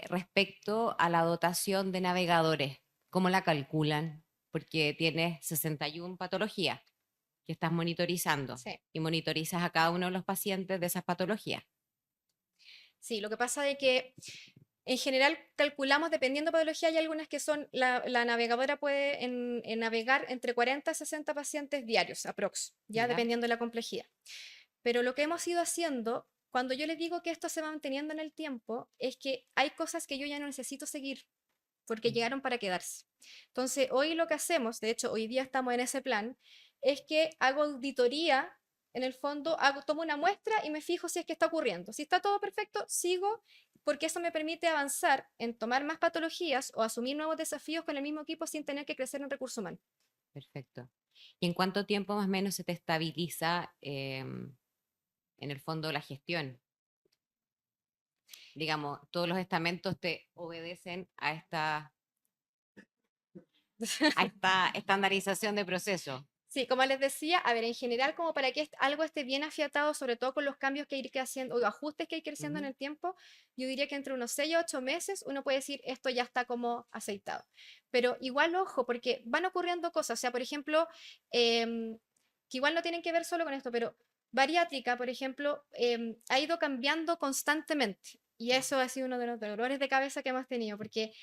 respecto a la dotación de navegadores, ¿cómo la calculan? Porque tienes 61 patologías que estás monitorizando Sí. y monitorizas a cada uno de los pacientes de esas patologías. Sí, lo que pasa es que en general calculamos, dependiendo de patología, hay algunas que son, la navegadora puede navegar entre 40 y 60 pacientes diarios, aprox, ya dependiendo de la complejidad. Pero lo que hemos ido haciendo, cuando yo les digo que esto se va manteniendo en el tiempo, es que hay cosas que yo ya no necesito seguir, porque llegaron para quedarse. Entonces, hoy lo que hacemos, de hecho, hoy día estamos en ese plan, es que hago auditoría, en el fondo, tomo una muestra y me fijo si es que está ocurriendo. Si está todo perfecto, sigo, porque eso me permite avanzar en tomar más patologías o asumir nuevos desafíos con el mismo equipo sin tener que crecer en recursos humanos. Perfecto. ¿Y en cuánto tiempo más o menos se te estabiliza en el fondo la gestión? Digamos, todos los estamentos te obedecen a esta estandarización de proceso. Sí, como les decía, a ver, en general, como para que algo esté bien afiatado, sobre todo con los cambios que hay que haciendo, o ajustes que hay que ir haciendo en el tiempo, yo diría que entre unos 6 a 8 meses uno puede decir esto ya está como aceitado. Pero igual, ojo, porque van ocurriendo cosas, o sea, por ejemplo, que igual no tienen que ver solo con esto, pero bariátrica, por ejemplo, ha ido cambiando constantemente. Y eso ha sido uno de los dolores de cabeza que hemos tenido, porque,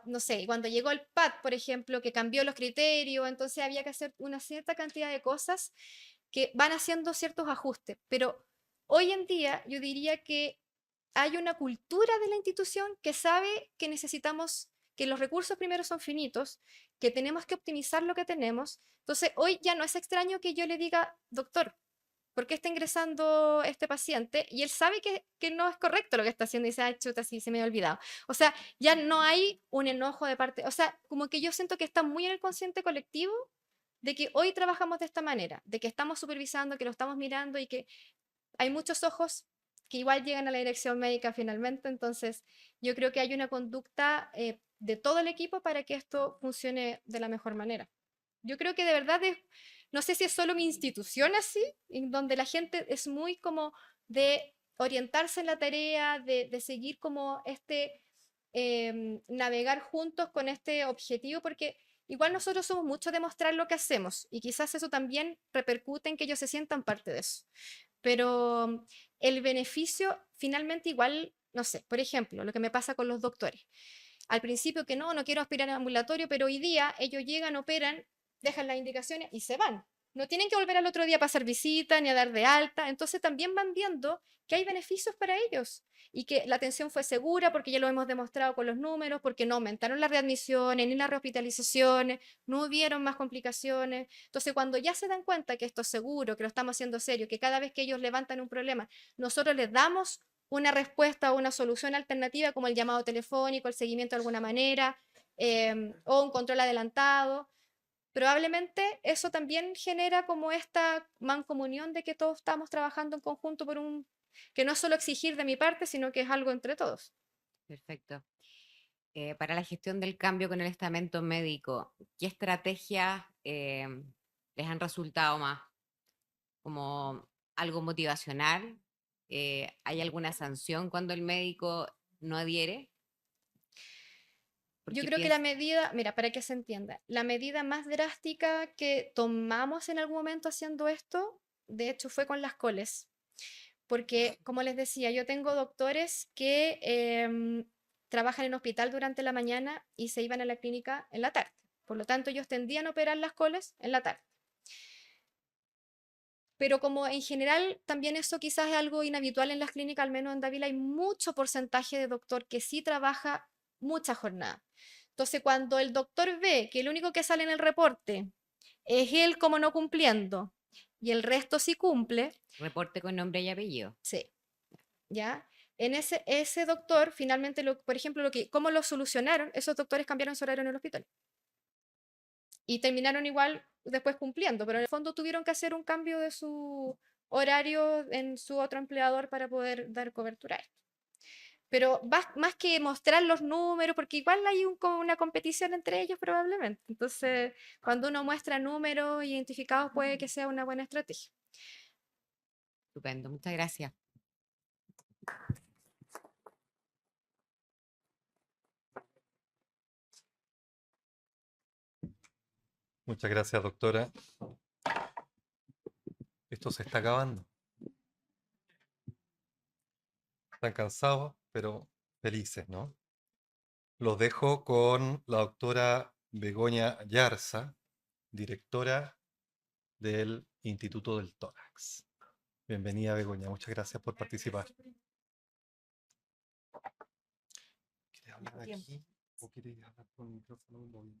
no sé, cuando llegó el PAD, por ejemplo, que cambió los criterios, entonces había que hacer una cierta cantidad de cosas que van haciendo ciertos ajustes. Pero hoy en día yo diría que hay una cultura de la institución que sabe que necesitamos, que los recursos primero son finitos, que tenemos que optimizar lo que tenemos. Entonces, hoy ya no es extraño que yo le diga, doctor, ¿por qué está ingresando este paciente? Y él sabe que no es correcto lo que está haciendo y dice, ay, chuta, sí, se me ha olvidado. O sea, ya no hay un enojo de parte, o sea, como que yo siento que está muy en el consciente colectivo de que hoy trabajamos de esta manera, de que estamos supervisando, que lo estamos mirando y que hay muchos ojos que igual llegan a la dirección médica finalmente. Entonces, yo creo que hay una conducta de todo el equipo para que esto funcione de la mejor manera. Yo creo que de verdad no sé si es solo mi institución así, en donde la gente es muy como de orientarse en la tarea, de seguir como navegar juntos con este objetivo, porque igual nosotros somos mucho de mostrar lo que hacemos y quizás eso también repercute en que ellos se sientan parte de eso. Pero el beneficio finalmente igual, no sé, por ejemplo, lo que me pasa con los doctores. Al principio que no quiero aspirar al ambulatorio, pero hoy día ellos llegan, operan, dejan las indicaciones y se van. No tienen que volver al otro día para hacer visita ni a dar de alta. Entonces también van viendo que hay beneficios para ellos y que la atención fue segura porque ya lo hemos demostrado con los números, porque no aumentaron las readmisiones ni las rehospitalizaciones, no hubieron más complicaciones. Entonces cuando ya se dan cuenta que esto es seguro, que lo estamos haciendo serio, que cada vez que ellos levantan un problema, nosotros les damos una respuesta o una solución alternativa como el llamado telefónico, el seguimiento de alguna manera, o un control adelantado. Probablemente eso también genera como esta mancomunión de que todos estamos trabajando en conjunto por que no es solo exigir de mi parte, sino que es algo entre todos. Perfecto. Para la gestión del cambio con el estamento médico, ¿qué estrategias les han resultado más? ¿Como algo motivacional? ¿Hay alguna sanción cuando el médico no adhiere? Yo Porque creo que la medida, mira, para que se entienda, la medida más drástica que tomamos en algún momento haciendo esto, de hecho, fue con las coles. Porque, como les decía, yo tengo doctores que trabajan en hospital durante la mañana y se iban a la clínica en la tarde. Por lo tanto, ellos tendían a operar las coles en la tarde. Pero como en general también eso quizás es algo inhabitual en las clínicas, al menos en Dávila hay mucho porcentaje de doctor que sí trabaja mucha jornada. Entonces, cuando el doctor ve que el único que sale en el reporte es él como no cumpliendo y el resto sí cumple, Reporte con nombre y apellido. sí, ¿ya? En ese doctor, finalmente, por ejemplo, cómo lo solucionaron, esos doctores cambiaron su horario en el hospital. Y terminaron igual después cumpliendo, pero en el fondo tuvieron que hacer un cambio de su horario en su otro empleador para poder dar cobertura a esto. Pero más que mostrar los números, porque igual hay una competición entre ellos probablemente. Entonces, cuando uno muestra números identificados, puede que sea una buena estrategia. Estupendo, muchas gracias. Muchas gracias, doctora. Esto se está acabando. Están cansados, pero felices, ¿no? Los dejo con la doctora Begoña Yarza, directora del Instituto del Tórax. Bienvenida, Begoña. Muchas gracias por participar. ¿Quieres hablar aquí o quieres hablar con el micrófono móvil?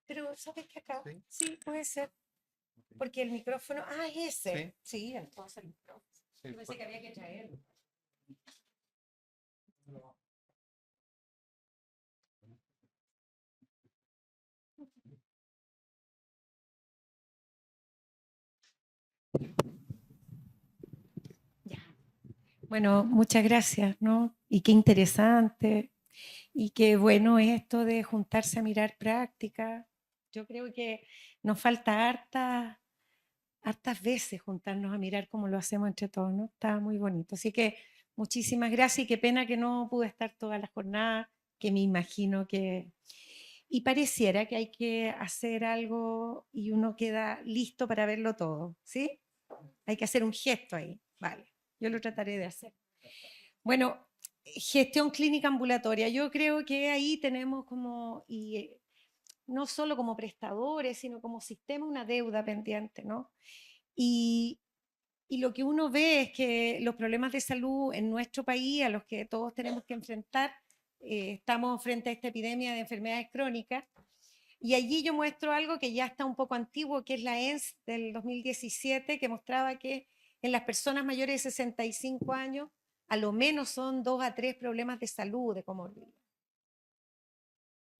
Pero, ¿sabes qué acá? ¿Sí? Sí, puede ser. Ok. Porque el micrófono. Ah, es ese. Sí. Sí, entonces el micrófono. Sí, Yo pensé que había que traerlo. Ya. Bueno, muchas gracias, ¿no? Y qué interesante. Y qué bueno esto de juntarse a mirar prácticas. Yo creo que nos falta hartas veces juntarnos a mirar cómo lo hacemos entre todos, ¿no? Está muy bonito. Así que muchísimas gracias y qué pena que no pude estar todas las jornadas, que me imagino que... Y pareciera que hay que hacer algo y uno queda listo para verlo todo, ¿sí? Hay que hacer un gesto ahí, vale. Yo lo trataré de hacer. Bueno, gestión clínica ambulatoria. Yo creo que ahí tenemos como, no solo como prestadores, sino como sistema, una deuda pendiente, ¿no? Y lo que uno ve es que los problemas de salud en nuestro país, a los que todos tenemos que enfrentar, estamos frente a esta epidemia de enfermedades crónicas. Y allí yo muestro algo que ya está un poco antiguo, que es la ENS del 2017, que mostraba que en las personas mayores de 65 años, a lo menos son 2 a 3 problemas de salud, de comorbilidad.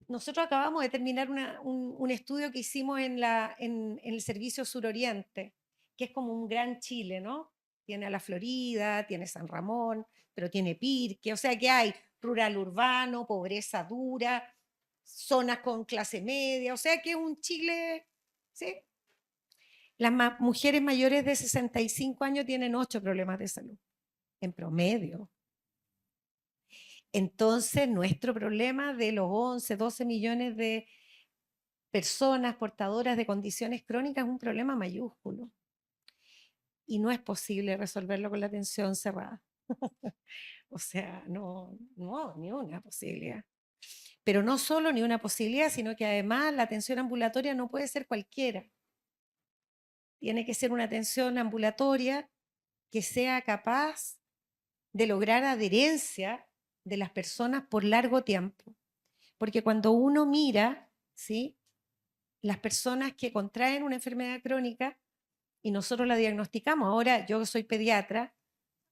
Nosotros acabamos de terminar un estudio que hicimos en el Servicio Suroriente, que es como un gran Chile, ¿no? Tiene a la Florida, tiene San Ramón, pero tiene Pirque, o sea que hay rural urbano, pobreza dura, zonas con clase media, o sea que es un Chile, ¿sí? Las mujeres mayores de 65 años tienen 8 problemas de salud, en promedio. Entonces, nuestro problema de los 11, 12 millones de personas portadoras de condiciones crónicas es un problema mayúsculo. Y no es posible resolverlo con la atención cerrada. O sea, no, ni una posibilidad. Pero no solo ni una posibilidad, sino que además la atención ambulatoria no puede ser cualquiera. Tiene que ser una atención ambulatoria que sea capaz de lograr adherencia de las personas por largo tiempo. Porque cuando uno mira, ¿sí?, las personas que contraen una enfermedad crónica y nosotros la diagnosticamos, ahora yo soy pediatra,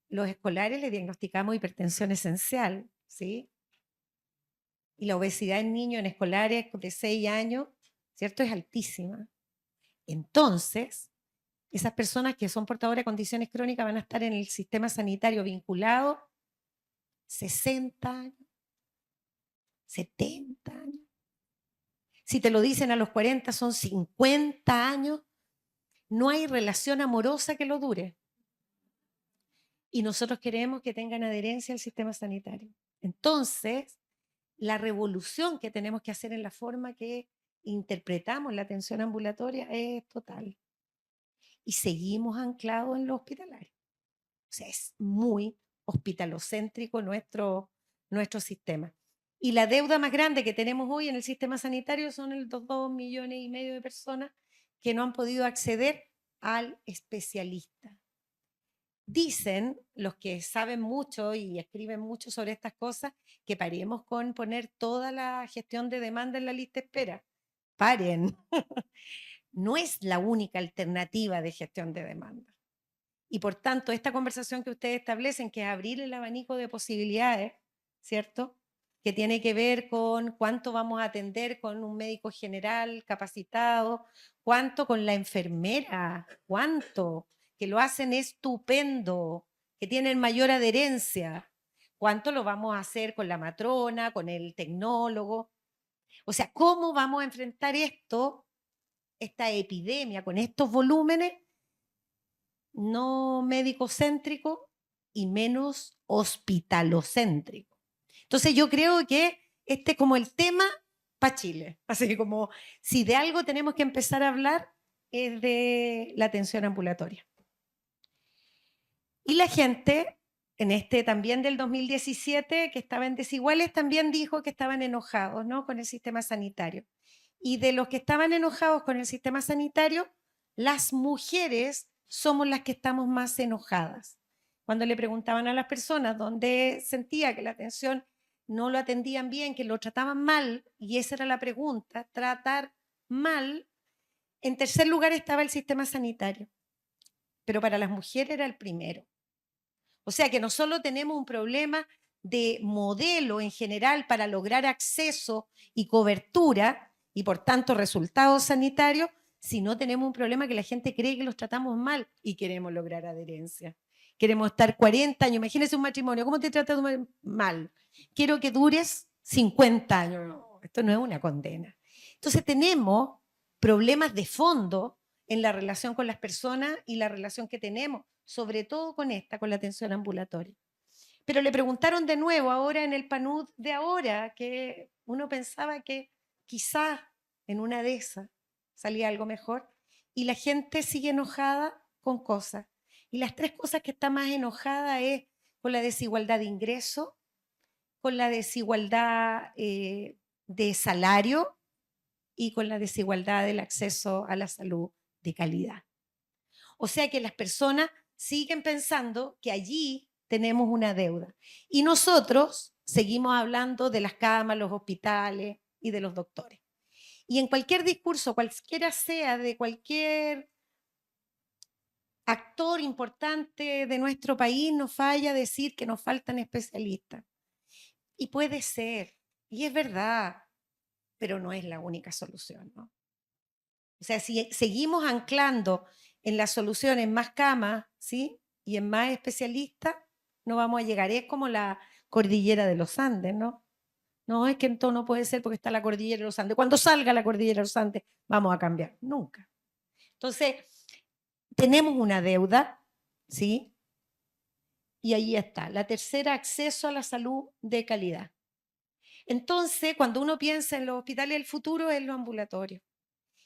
los escolares le diagnosticamos hipertensión esencial, ¿sí? Y la obesidad en niños en escolares de 6 años, ¿cierto? Es altísima. Entonces, esas personas que son portadoras de condiciones crónicas van a estar en el sistema sanitario vinculados 60 años, 70 años. Si te lo dicen a los 40, son 50 años. No hay relación amorosa que lo dure. Y nosotros queremos que tengan adherencia al sistema sanitario. Entonces, la revolución que tenemos que hacer en la forma que interpretamos la atención ambulatoria es total. Y seguimos anclados en lo hospitalario. O sea, es muy hospitalocéntrico nuestro sistema. Y la deuda más grande que tenemos hoy en el sistema sanitario son los 2,5 millones de personas que no han podido acceder al especialista. Dicen los que saben mucho y escriben mucho sobre estas cosas que paremos con poner toda la gestión de demanda en la lista de espera. Paren. No es la única alternativa de gestión de demanda. Y por tanto, esta conversación que ustedes establecen, que es abrir el abanico de posibilidades, ¿cierto? Que tiene que ver con cuánto vamos a atender con un médico general capacitado, cuánto con la enfermera, cuánto, que lo hacen estupendo, que tienen mayor adherencia, cuánto lo vamos a hacer con la matrona, con el tecnólogo. O sea, ¿cómo vamos a enfrentar esto, esta epidemia, con estos volúmenes no médico-céntrico y menos hospitalocéntrico? Entonces yo creo que este es como el tema para Chile. Así como si de algo tenemos que empezar a hablar es de la atención ambulatoria. Y la gente, en este también del 2017, que estaban desiguales, también dijo que estaban enojados, ¿no?, con el sistema sanitario. Y de los que estaban enojados con el sistema sanitario, las mujeres somos las que estamos más enojadas. Cuando le preguntaban a las personas dónde sentía que la atención no lo atendían bien, que lo trataban mal, y esa era la pregunta, tratar mal, en tercer lugar estaba el sistema sanitario, pero para las mujeres era el primero. O sea que no solo tenemos un problema de modelo en general para lograr acceso y cobertura y por tanto resultados sanitarios, sino tenemos un problema que la gente cree que los tratamos mal y queremos lograr adherencia. Queremos estar 40 años. Imagínense un matrimonio. ¿Cómo te tratas mal? Quiero que dures 50 años. No, esto no es una condena. Entonces tenemos problemas de fondo en la relación con las personas y la relación que tenemos, sobre todo con la atención ambulatoria. Pero le preguntaron de nuevo ahora en el PNUD de ahora, que uno pensaba que quizás en una de esas salía algo mejor, y la gente sigue enojada con cosas. Y las 3 cosas que está más enojada es con la desigualdad de ingreso, con la desigualdad de salario y con la desigualdad del acceso a la salud de calidad. O sea que las personas siguen pensando que allí tenemos una deuda. Y nosotros seguimos hablando de las camas, los hospitales y de los doctores. Y en cualquier discurso, cualquiera sea, de cualquier actor importante de nuestro país, nos falla decir que nos faltan especialistas. Y puede ser, y es verdad, pero no es la única solución, ¿no? O sea, si seguimos anclando en las soluciones más camas, ¿sí?, y en más especialistas, no vamos a llegar. Es como la cordillera de los Andes, ¿no? No, es que esto no puede ser porque está la cordillera de los Andes. Cuando salga la cordillera de los Andes, vamos a cambiar. Nunca. Entonces, tenemos una deuda, ¿sí? Y ahí está. La tercera, acceso a la salud de calidad. Entonces, cuando uno piensa en los hospitales del futuro, es los ambulatorios.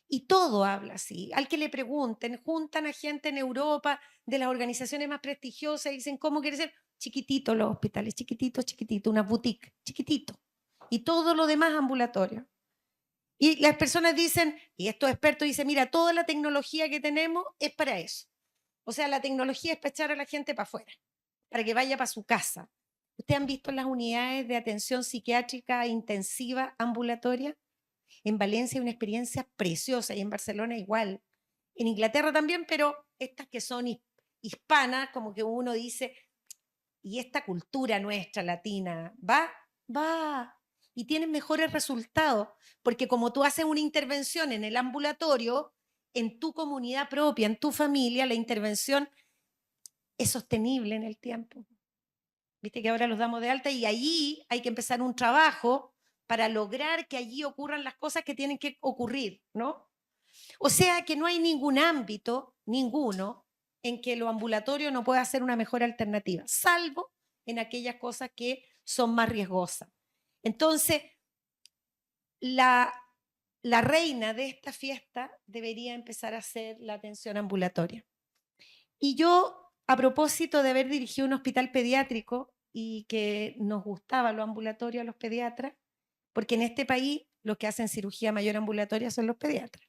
Y todo habla así. Al que le pregunten, juntan a gente en Europa de las organizaciones más prestigiosas y dicen, ¿cómo quiere ser? Chiquititos los hospitales, chiquititos, una boutique, chiquitito. Y todo lo demás ambulatorio. Y las personas dicen, y estos expertos dicen, mira, toda la tecnología que tenemos es para eso. O sea, la tecnología es para echar a la gente para afuera, para que vaya para su casa. ¿Ustedes han visto las unidades de atención psiquiátrica intensiva ambulatoria? En Valencia hay una experiencia preciosa y en Barcelona igual. En Inglaterra también, pero estas que son hispanas, como que uno dice, y esta cultura nuestra latina va y tienes mejores resultados, porque como tú haces una intervención en el ambulatorio, en tu comunidad propia, en tu familia, la intervención es sostenible en el tiempo. Viste que ahora los damos de alta y allí hay que empezar un trabajo para lograr que allí ocurran las cosas que tienen que ocurrir, ¿no? O sea que no hay ningún ámbito, ninguno, en que lo ambulatorio no pueda ser una mejor alternativa, salvo en aquellas cosas que son más riesgosas. Entonces, la reina de esta fiesta debería empezar a ser la atención ambulatoria. Y yo, a propósito de haber dirigido un hospital pediátrico y que nos gustaba lo ambulatorio a los pediatras, porque en este país los que hacen cirugía mayor ambulatoria son los pediatras.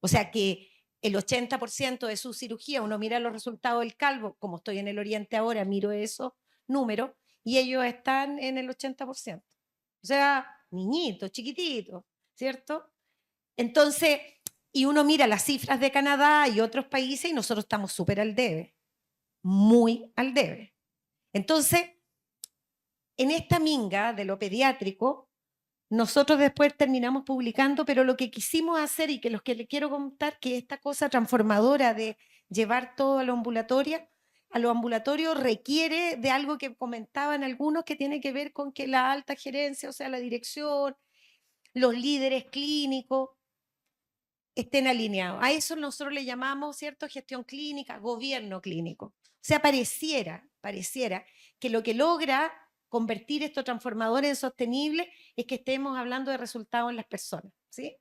O sea que el 80% de su cirugía, uno mira los resultados del Calvo, como estoy en el Oriente ahora, miro esos números, y ellos están en el 80%. O sea, niñitos, chiquititos, ¿cierto? Entonces, y uno mira las cifras de Canadá y otros países y nosotros estamos súper al debe, muy al debe. Entonces, en esta minga de lo pediátrico, nosotros después terminamos publicando, pero lo que quisimos hacer y que los que les quiero contar, que esta cosa transformadora de llevar todo a lo ambulatorio requiere de algo que comentaban algunos que tiene que ver con que la alta gerencia, o sea, la dirección, los líderes clínicos, estén alineados. A eso nosotros le llamamos, ¿cierto?, gestión clínica, gobierno clínico. O sea, pareciera que lo que logra convertir esto transformador en sostenible es que estemos hablando de resultados en las personas, ¿sí?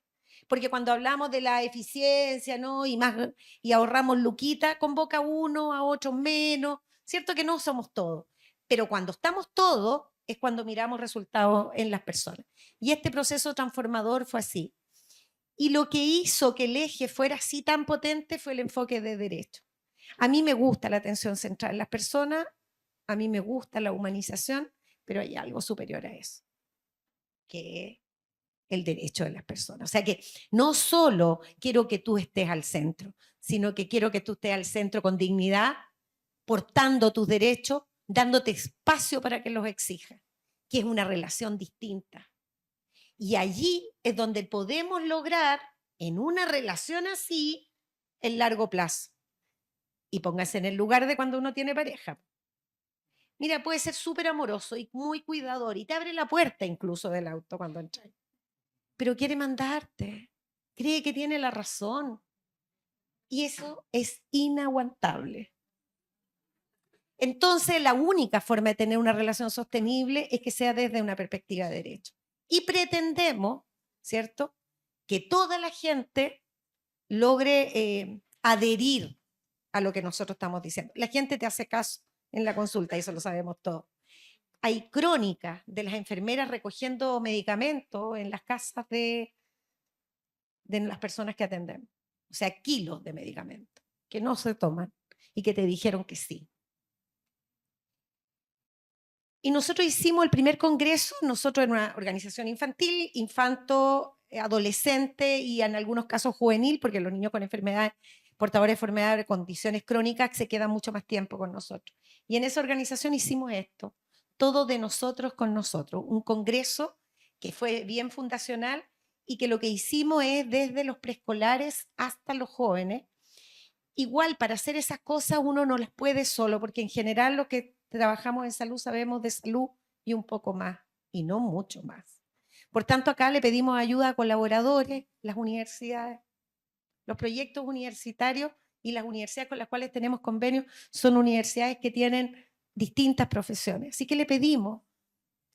Porque cuando hablamos de la eficiencia, ¿no?, y ahorramos luquita, convoca a uno, a otros menos, ¿cierto? Que no somos todos. Pero cuando estamos todos es cuando miramos resultados en las personas. Y este proceso transformador fue así. Y lo que hizo que el eje fuera así tan potente fue el enfoque de derecho. A mí me gusta la atención central en las personas, a mí me gusta la humanización, pero hay algo superior a eso, que es el derecho de las personas. O sea que no solo quiero que tú estés al centro, sino que quiero que tú estés al centro con dignidad, portando tus derechos, dándote espacio para que los exijas, que es una relación distinta. Y allí es donde podemos lograr, en una relación así, el largo plazo. Y póngase en el lugar de cuando uno tiene pareja. Mira, puede ser súper amoroso y muy cuidador y te abre la puerta incluso del auto cuando entras. Pero quiere mandarte, cree que tiene la razón. Y eso es inaguantable. Entonces, la única forma de tener una relación sostenible es que sea desde una perspectiva de derecho. Y pretendemos, ¿cierto?, que toda la gente logre adherir a lo que nosotros estamos diciendo. La gente te hace caso en la consulta, y eso lo sabemos todos. Hay crónicas de las enfermeras recogiendo medicamentos en las casas de las personas que atendemos. O sea, kilos de medicamentos que no se toman y que te dijeron que sí. Y nosotros hicimos el primer congreso, nosotros en una organización infantil, infanto, adolescente y en algunos casos juvenil, porque los niños con enfermedades, portadores de enfermedades, condiciones crónicas, se quedan mucho más tiempo con nosotros. Y en esa organización hicimos esto, todo de nosotros con nosotros, un congreso que fue bien fundacional y que lo que hicimos es desde los preescolares hasta los jóvenes. Igual, para hacer esas cosas uno no las puede solo, porque en general los que trabajamos en salud sabemos de salud y un poco más, y no mucho más. Por tanto, acá le pedimos ayuda a colaboradores, las universidades, los proyectos universitarios y las universidades con las cuales tenemos convenios son universidades que tienen distintas profesiones. Así que le pedimos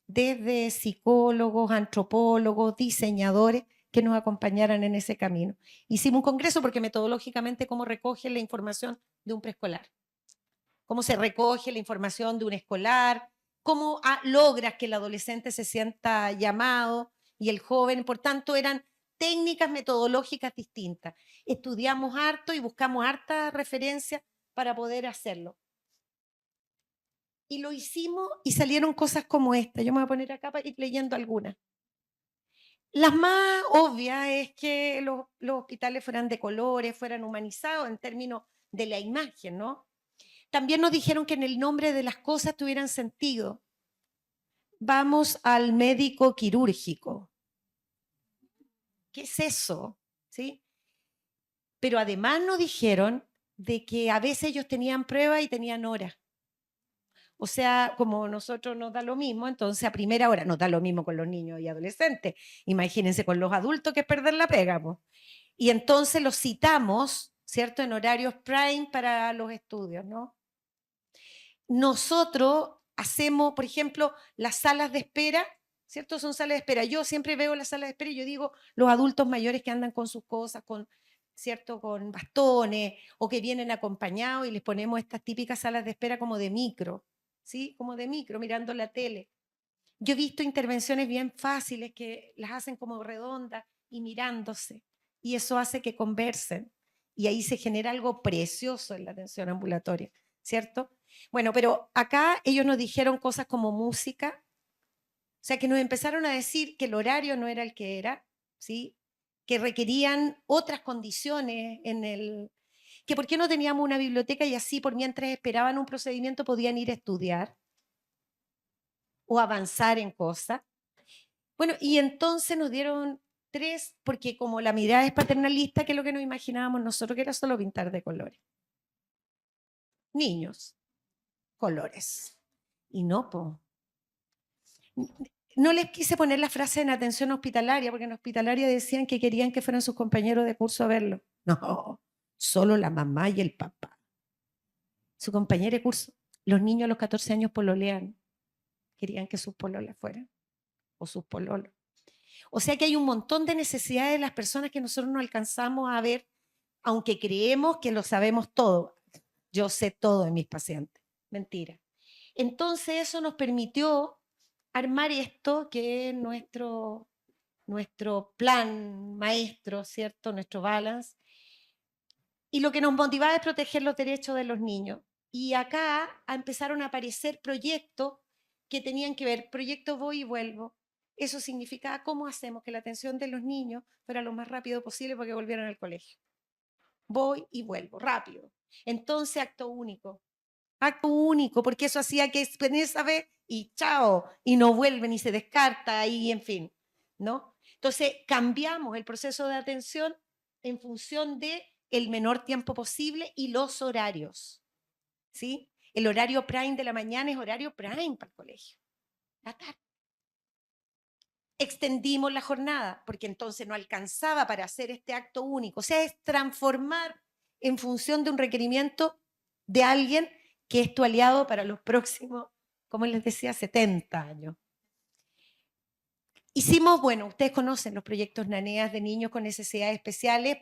desde psicólogos, antropólogos, diseñadores, que nos acompañaran en ese camino. Hicimos un congreso porque metodológicamente cómo recoge la información de un preescolar, cómo se recoge la información de un escolar, cómo logras que el adolescente se sienta llamado y el joven, por tanto eran técnicas metodológicas distintas. Estudiamos harto y buscamos harta referencia para poder hacerlo. Y lo hicimos y salieron cosas como esta. Yo me voy a poner acá para ir leyendo algunas. Las más obvias es que los hospitales fueran de colores, fueran humanizados en términos de la imagen, ¿no? también nos dijeron que en el nombre de las cosas tuvieran sentido. Vamos al médico quirúrgico. ¿Qué es eso? ¿Sí? Pero además nos dijeron de que a veces ellos tenían pruebas y tenían horas. O sea, como nosotros nos da lo mismo, entonces a primera hora nos da lo mismo con los niños y adolescentes. Imagínense con los adultos que es perder la pega. Po. Y entonces los citamos, ¿cierto? En horarios prime para los estudios, ¿no? Nosotros hacemos, por ejemplo, las salas de espera, ¿cierto? Son salas de espera. Yo siempre veo las salas de espera y yo digo, los adultos mayores que andan con sus cosas, ¿cierto? Con bastones o que vienen acompañados y les ponemos estas típicas salas de espera como de micro, ¿sí? Como de micro, mirando la tele. Yo he visto intervenciones bien fáciles que las hacen como redondas y mirándose y eso hace que conversen y ahí se genera algo precioso en la atención ambulatoria, ¿cierto? Bueno, pero acá ellos nos dijeron cosas como música, o sea que nos empezaron a decir que el horario no era el que era, ¿sí? Que requerían otras condiciones que por qué no teníamos una biblioteca y así por mientras esperaban un procedimiento podían ir a estudiar o avanzar en cosas. Bueno, y entonces nos dieron 3, porque como la mirada es paternalista, que es lo que nos imaginábamos nosotros, que era solo pintar de colores. Niños, colores. Y no, po. No les quise poner la frase en atención hospitalaria, porque en hospitalaria decían que querían que fueran sus compañeros de curso a verlo. No, solo la mamá y el papá. Su compañera de curso. Los niños a los 14 años pololean. Querían que sus pololas fueran, o sus pololos. O sea que hay un montón de necesidades de las personas que nosotros no alcanzamos a ver, aunque creemos que lo sabemos todo. Yo sé todo de mis pacientes. Mentira. Entonces eso nos permitió armar esto que es nuestro plan maestro, ¿cierto? Nuestro balance. Y lo que nos motivaba es proteger los derechos de los niños. Y acá empezaron a aparecer proyectos que tenían que ver, proyecto Voy y Vuelvo. Eso significaba cómo hacemos que la atención de los niños fuera lo más rápido posible para que volvieran al colegio. Voy y vuelvo, rápido. Entonces, acto único, porque eso hacía que esa vez y chao, y no vuelven y se descarta y en fin, ¿no? Entonces, cambiamos el proceso de atención en función de el menor tiempo posible y los horarios, ¿sí? El horario prime de la mañana es horario prime para el colegio, la tarde. Extendimos la jornada, porque entonces no alcanzaba para hacer este acto único. O sea, es transformar en función de un requerimiento de alguien que es tu aliado para los próximos, como les decía, 70 años. Hicimos, bueno, ustedes conocen los proyectos NANEAS de niños con necesidades especiales,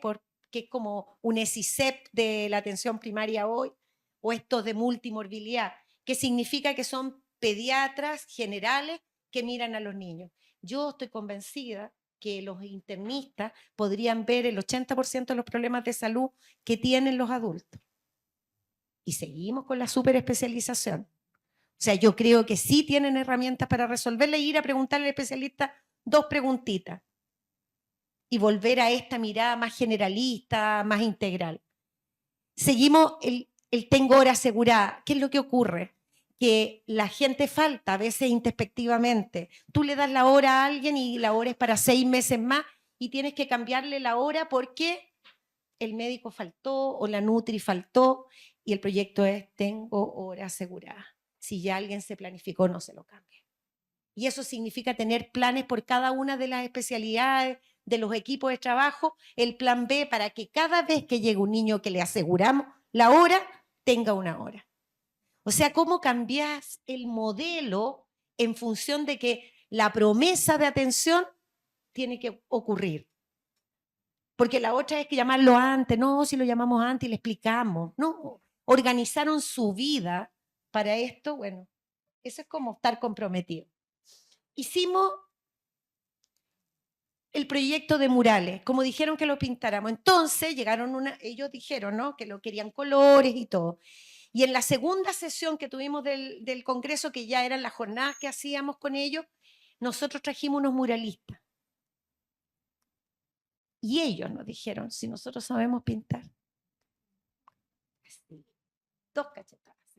que es como un ESICEP de la atención primaria hoy, o estos de multimorbilidad, que significa que son pediatras generales que miran a los niños. Yo estoy convencida que los internistas podrían ver el 80% de los problemas de salud que tienen los adultos. Y seguimos con la superespecialización. O sea, yo creo que sí tienen herramientas para resolverla y ir a preguntarle al especialista 2 preguntitas y volver a esta mirada más generalista, más integral. Seguimos el tengo hora asegurada. ¿Qué es lo que ocurre? Que la gente falta a veces introspectivamente. Tú le das la hora a alguien y la hora es para 6 meses más y tienes que cambiarle la hora porque el médico faltó o la nutri faltó y el proyecto es tengo hora asegurada. Si ya alguien se planificó, no se lo cambie. Y eso significa tener planes por cada una de las especialidades de los equipos de trabajo, el plan B para que cada vez que llegue un niño que le aseguramos la hora, tenga una hora. O sea, ¿cómo cambias el modelo en función de que la promesa de atención tiene que ocurrir? Porque la otra es que llamarlo antes, no, si lo llamamos antes y le explicamos, no, organizaron su vida para esto, bueno, eso es como estar comprometido. Hicimos el proyecto de murales, como dijeron que lo pintáramos. Entonces ellos dijeron, ¿no?, que lo querían colores y todo. Y en la segunda sesión que tuvimos del congreso, que ya eran las jornadas que hacíamos con ellos, nosotros trajimos unos muralistas. Y ellos nos dijeron, si nosotros sabemos pintar. Así, 2 cachetadas.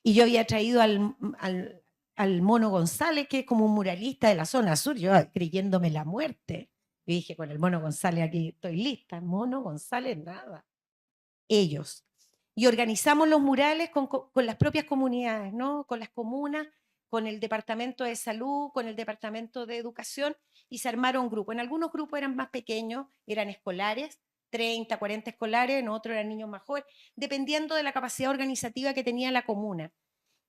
Y yo había traído al Mono González, que es como un muralista de la zona sur, yo creyéndome la muerte. Y dije, con el Mono González aquí estoy lista. Mono González, nada. Ellos. Y organizamos los murales con las propias comunidades, ¿no? Con las comunas, con el Departamento de Salud, con el Departamento de Educación, y se armaron grupos. En algunos grupos eran más pequeños, eran escolares, 30, 40 escolares, en otros eran niños más jóvenes, dependiendo de la capacidad organizativa que tenía la comuna.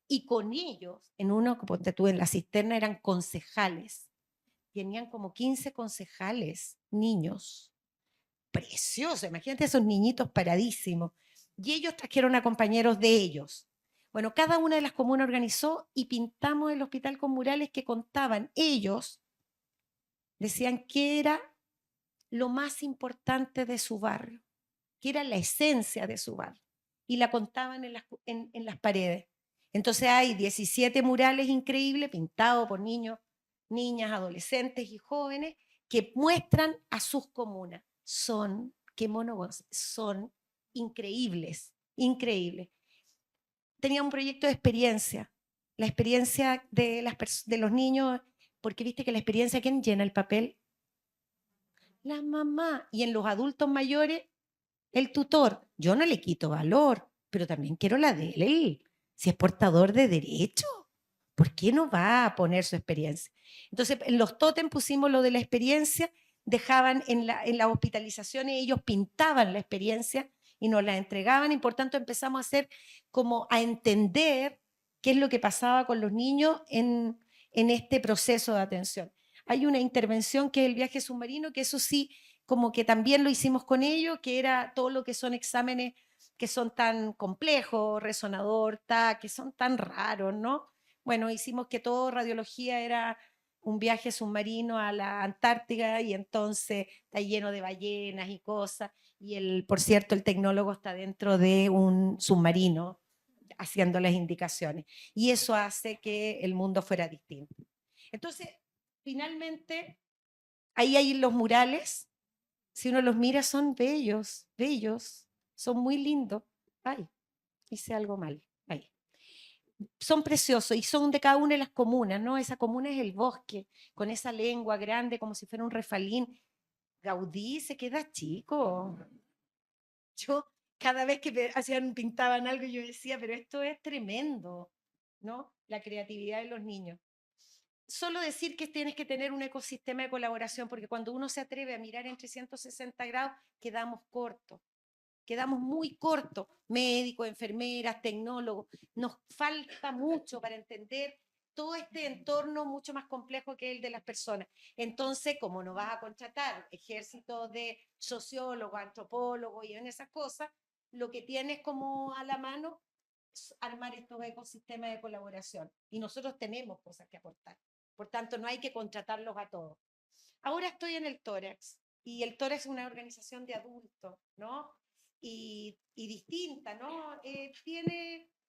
Y con ellos, en uno, como te tuve en la cisterna, eran concejales. Tenían como 15 concejales, niños. Precioso, imagínate esos niñitos paradísimos. Y ellos trajeron a compañeros de ellos. Bueno, cada una de las comunas organizó y pintamos el hospital con murales que contaban ellos, decían que era lo más importante de su barrio, que era la esencia de su barrio, y la contaban en las paredes. Entonces hay 17 murales increíbles pintados por niños, niñas, adolescentes y jóvenes que muestran a sus comunas. Son, qué monogos, son increíbles, increíbles. Tenía un proyecto de experiencia, la experiencia de los niños, porque viste que la experiencia, ¿quién llena el papel? La mamá. Y en los adultos mayores, el tutor. Yo no le quito valor, pero también quiero la de él. Si es portador de derecho, ¿por qué no va a poner su experiencia? Entonces, en los tótem pusimos lo de la experiencia, dejaban en las hospitalizaciones, ellos pintaban la experiencia y nos la entregaban, y por tanto empezamos a hacer como a entender qué es lo que pasaba con los niños en este proceso de atención. Hay una intervención que es el viaje submarino, que eso sí, como que también lo hicimos con ellos, que era todo lo que son exámenes que son tan complejos, resonador, que son tan raros, ¿no? Bueno, hicimos que todo radiología era un viaje submarino a la Antártida, y entonces está lleno de ballenas y cosas, y por cierto, el tecnólogo está dentro de un submarino haciendo las indicaciones, y eso hace que el mundo fuera distinto. Entonces, finalmente, ahí hay los murales. Si uno los mira, son bellos, bellos, son muy lindos. Ay, hice algo mal. Ahí. Son preciosos y son de cada una de las comunas, ¿no? Esa comuna es el bosque, con esa lengua grande como si fuera un refalín. Gaudí se queda chico. Yo, cada vez que pintaban algo, yo decía, pero esto es tremendo, ¿no? La creatividad de los niños. Solo decir que tienes que tener un ecosistema de colaboración, porque cuando uno se atreve a mirar en 360 grados, quedamos cortos, quedamos muy cortos. Médicos, enfermeras, tecnólogos, nos falta mucho para entender todo este entorno mucho más complejo que el de las personas. Entonces, como no vas a contratar ejércitos de sociólogos, antropólogos y en esas cosas, lo que tienes como a la mano es armar estos ecosistemas de colaboración. Y nosotros tenemos cosas que aportar. Por tanto, no hay que contratarlos a todos. Ahora estoy en el Tórax, y el Tórax es una organización de adultos, ¿no? Y distinta, ¿no?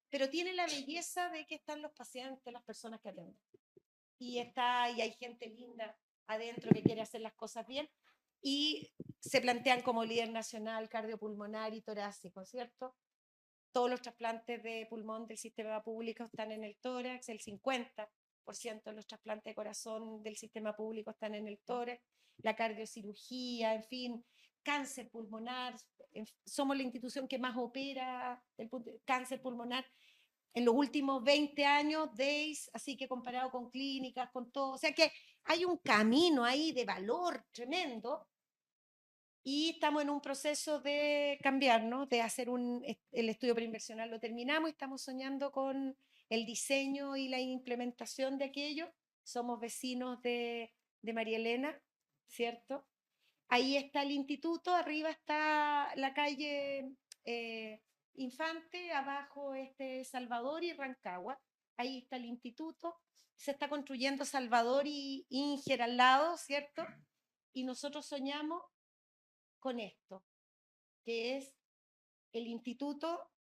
Pero tiene la belleza de que están los pacientes, las personas que atienden. Y hay gente linda adentro que quiere hacer las cosas bien, y se plantean como líder nacional cardiopulmonar y torácico, ¿cierto? Todos los trasplantes de pulmón del sistema público están en el Tórax, el 50% de los trasplantes de corazón del sistema público están en el Tórax, la cardiocirugía, en fin, cáncer pulmonar, somos la institución que más opera el cáncer pulmonar en los últimos 20 años, así que comparado con clínicas, con todo, o sea que hay un camino ahí de valor tremendo. Y estamos en un proceso de cambiar, ¿no? De hacer el estudio preinversional lo terminamos, y estamos soñando con el diseño y la implementación de aquello. Somos vecinos de María Elena, ¿cierto? Ahí está el instituto, arriba está la calle Infante, abajo Salvador y Rancagua. Ahí está el instituto, se está construyendo Salvador y Inger al lado, ¿cierto? Y nosotros soñamos con esto, que es el instituto,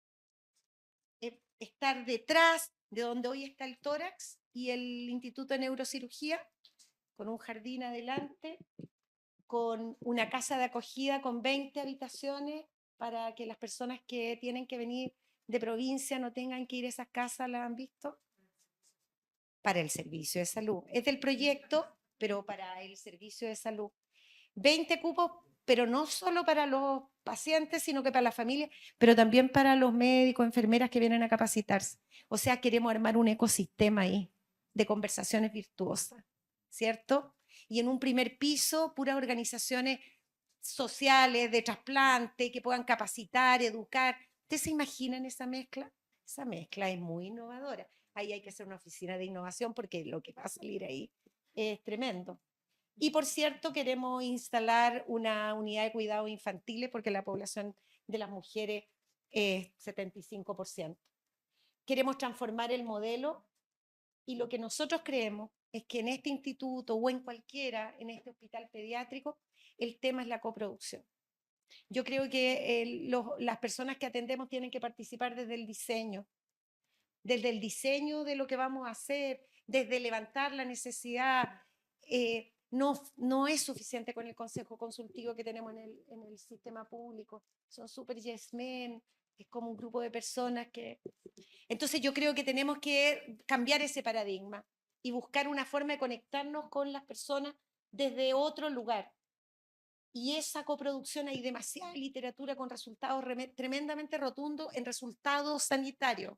estar detrás de donde hoy está el Tórax y el Instituto de Neurocirugía, con un jardín adelante, con una casa de acogida con 20 habitaciones para que las personas que tienen que venir de provincia no tengan que ir a esas casas, ¿las han visto? Para el servicio de salud. Es del proyecto, pero para el servicio de salud. 20 cupos, pero no solo para los pacientes, sino que para la familia, pero también para los médicos, enfermeras que vienen a capacitarse. O sea, queremos armar un ecosistema ahí de conversaciones virtuosas, ¿cierto? Y en un primer piso, puras organizaciones sociales, de trasplante, que puedan capacitar, educar. ¿Ustedes se imaginan esa mezcla? Esa mezcla es muy innovadora. Ahí hay que hacer una oficina de innovación porque lo que va a salir ahí es tremendo. Y por cierto, queremos instalar una unidad de cuidados infantiles porque la población de las mujeres es 75%. Queremos transformar el modelo y lo que nosotros creemos es que en este instituto o en cualquiera, en este hospital pediátrico, el tema es la coproducción. Yo creo que las personas que atendemos tienen que participar desde el diseño de lo que vamos a hacer, desde levantar la necesidad. No es suficiente con el consejo consultivo que tenemos en el sistema público. Son súper yes men, es como un grupo de personas que... Entonces yo creo que tenemos que cambiar ese paradigma y buscar una forma de conectarnos con las personas desde otro lugar. Y esa coproducción, hay demasiada literatura con resultados tremendamente rotundos en resultados sanitarios.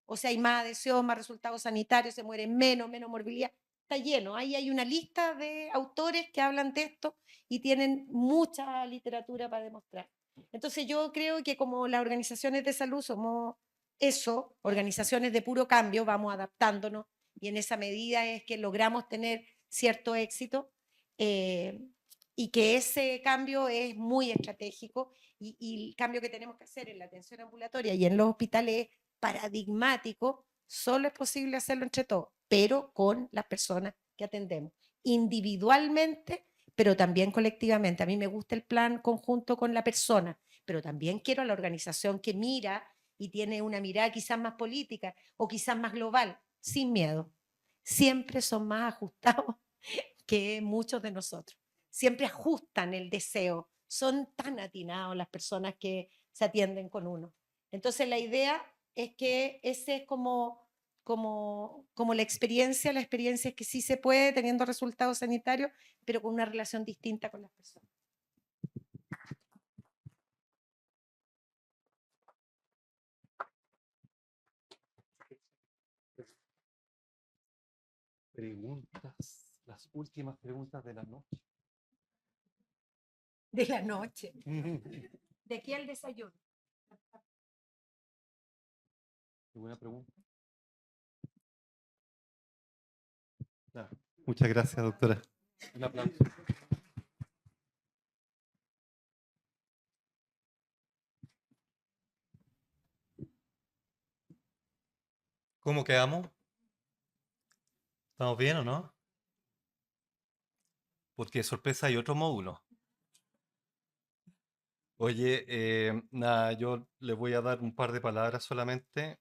O sea, hay más adhesión, más resultados sanitarios, se mueren menos morbilidad. Está lleno. Ahí hay una lista de autores que hablan de esto y tienen mucha literatura para demostrar. Entonces yo creo que como las organizaciones de salud somos eso, organizaciones de puro cambio, vamos adaptándonos y en esa medida es que logramos tener cierto éxito y que ese cambio es muy estratégico y el cambio que tenemos que hacer en la atención ambulatoria y en los hospitales es paradigmático. Solo es posible hacerlo entre todos, pero con las personas que atendemos, individualmente, pero también colectivamente. A mí me gusta el plan conjunto con la persona, pero también quiero a la organización que mira y tiene una mirada quizás más política o quizás más global, sin miedo. Siempre son más ajustados que muchos de nosotros. Siempre ajustan el deseo. Son tan atinados las personas que se atienden con uno. Entonces la idea es que ese es como la experiencia es que sí se puede teniendo resultados sanitarios, pero con una relación distinta con las personas. Preguntas, las últimas preguntas de la noche. De la noche. De aquí al desayuno. ¿Alguna pregunta? No. Muchas gracias, doctora. Un aplauso. ¿Cómo quedamos? ¿Estamos bien o no? Porque sorpresa hay otro módulo. Oye, nada, yo le voy a dar un par de palabras solamente.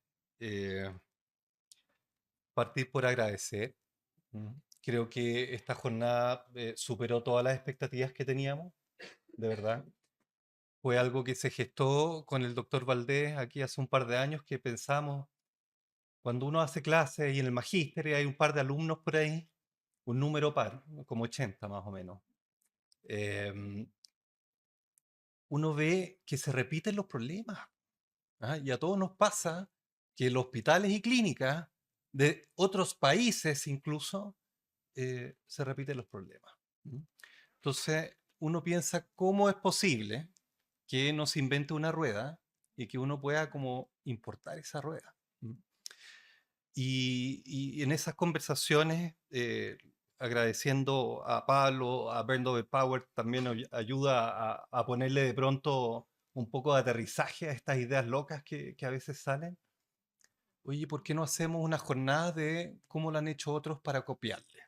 Partir por agradecer. Creo que esta jornada superó todas las expectativas que teníamos, de verdad. Fue algo que se gestó con el doctor Valdés aquí hace un par de años que pensamos, cuando uno hace clases y en el magíster y hay un par de alumnos por ahí, un número par, como 80 más o menos. Uno ve que se repiten los problemas. Y a todos nos pasa que los hospitales y clínicas de otros países incluso se repiten los problemas. Entonces uno piensa cómo es posible que no se invente una rueda y que uno pueda como importar esa rueda. Y en esas conversaciones, agradeciendo a Pablo, a Berndover Power, también nos ayuda a ponerle de pronto un poco de aterrizaje a estas ideas locas que a veces salen. Oye, ¿por qué no hacemos una jornada de cómo lo han hecho otros para copiarle?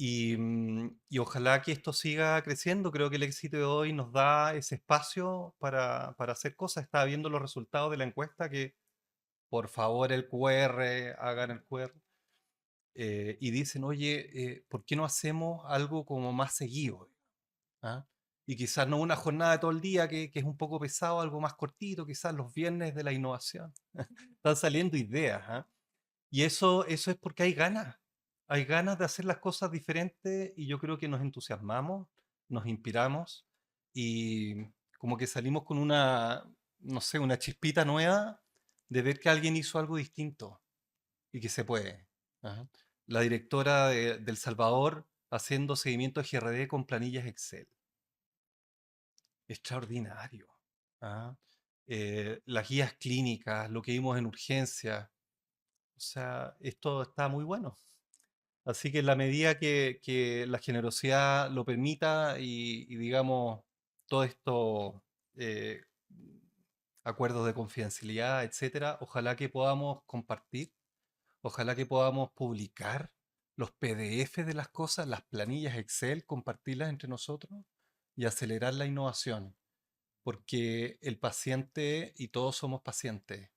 Y ojalá que esto siga creciendo. Creo que el éxito de hoy nos da ese espacio para hacer cosas. Estaba viendo los resultados de la encuesta que, por favor, el QR, hagan el QR. Y dicen, oye, ¿por qué no hacemos algo como más seguido? Y quizás no una jornada de todo el día que es un poco pesado, algo más cortito, quizás los viernes de la innovación. Están saliendo ideas, ¿ah? Y eso es porque hay ganas de hacer las cosas diferentes y yo creo que nos entusiasmamos, nos inspiramos y como que salimos con una, no sé, una chispita nueva de ver que alguien hizo algo distinto y que se puede. Ajá. La directora del Salvador haciendo seguimiento de GRD con planillas Excel. Extraordinario. ¿Ah? Las guías clínicas, lo que vimos en urgencia. O sea, esto está muy bueno. Así que en la medida que la generosidad lo permita y digamos, todo esto, eh, acuerdos de confidencialidad, etcétera, ojalá que podamos compartir, ojalá que podamos publicar los PDF de las cosas, las planillas Excel, compartirlas entre nosotros y acelerar la innovación, porque el paciente y todos somos pacientes.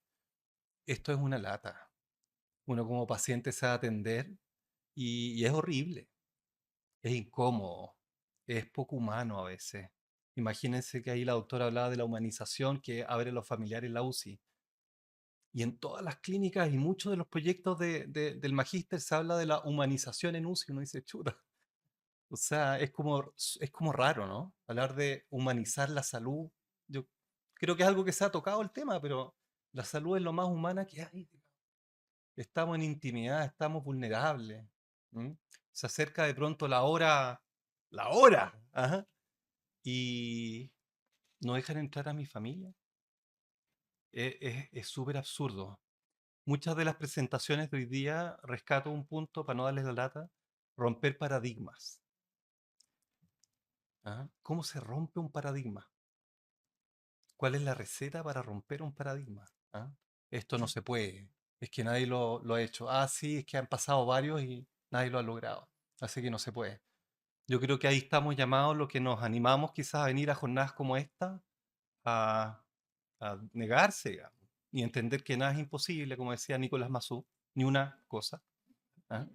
Esto es una lata. Uno como paciente se va a atender y es horrible, es incómodo, es poco humano a veces. Imagínense que ahí la doctora hablaba de la humanización que abre a los familiares en la UCI. Y en todas las clínicas y muchos de los proyectos del magíster se habla de la humanización en UCI. Uno dice, chuta. O sea, es como raro, ¿no? Hablar de humanizar la salud. Yo creo que es algo que se ha tocado el tema, pero la salud es lo más humana que hay. Estamos en intimidad, estamos vulnerables. ¿M? Se acerca de pronto la hora, ajá, y no dejan entrar a mi familia. Es súper absurdo. Muchas de las presentaciones de hoy día rescato un punto para no darles la lata, romper paradigmas. ¿Ah? ¿Cómo se rompe un paradigma? ¿Cuál es la receta para romper un paradigma? ¿Ah? Esto no se puede. Es que nadie lo ha hecho. Ah, sí, es que han pasado varios y nadie lo ha logrado. Así que no se puede. Yo creo que ahí estamos llamados, lo que nos animamos quizás a venir a jornadas como esta, a, a negarse, digamos, y entender que nada es imposible, como decía Nicolás Massú, ni una cosa. ¿Ah?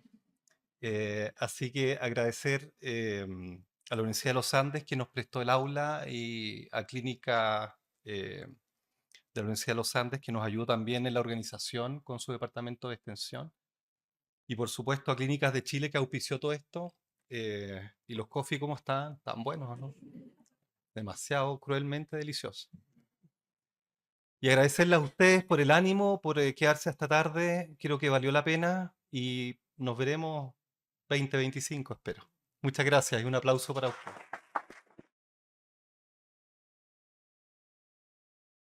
Así que agradecer a la Universidad de los Andes que nos prestó el aula y a Clínica de la Universidad de los Andes que nos ayudó también en la organización con su departamento de extensión. Y por supuesto a Clínicas de Chile que auspició todo esto. Y los coffee, ¿cómo están? Tan buenos, ¿no? Demasiado cruelmente deliciosos. Y agradecerles a ustedes por el ánimo, por quedarse hasta tarde. Creo que valió la pena y nos veremos 2025, espero. Muchas gracias y un aplauso para ustedes.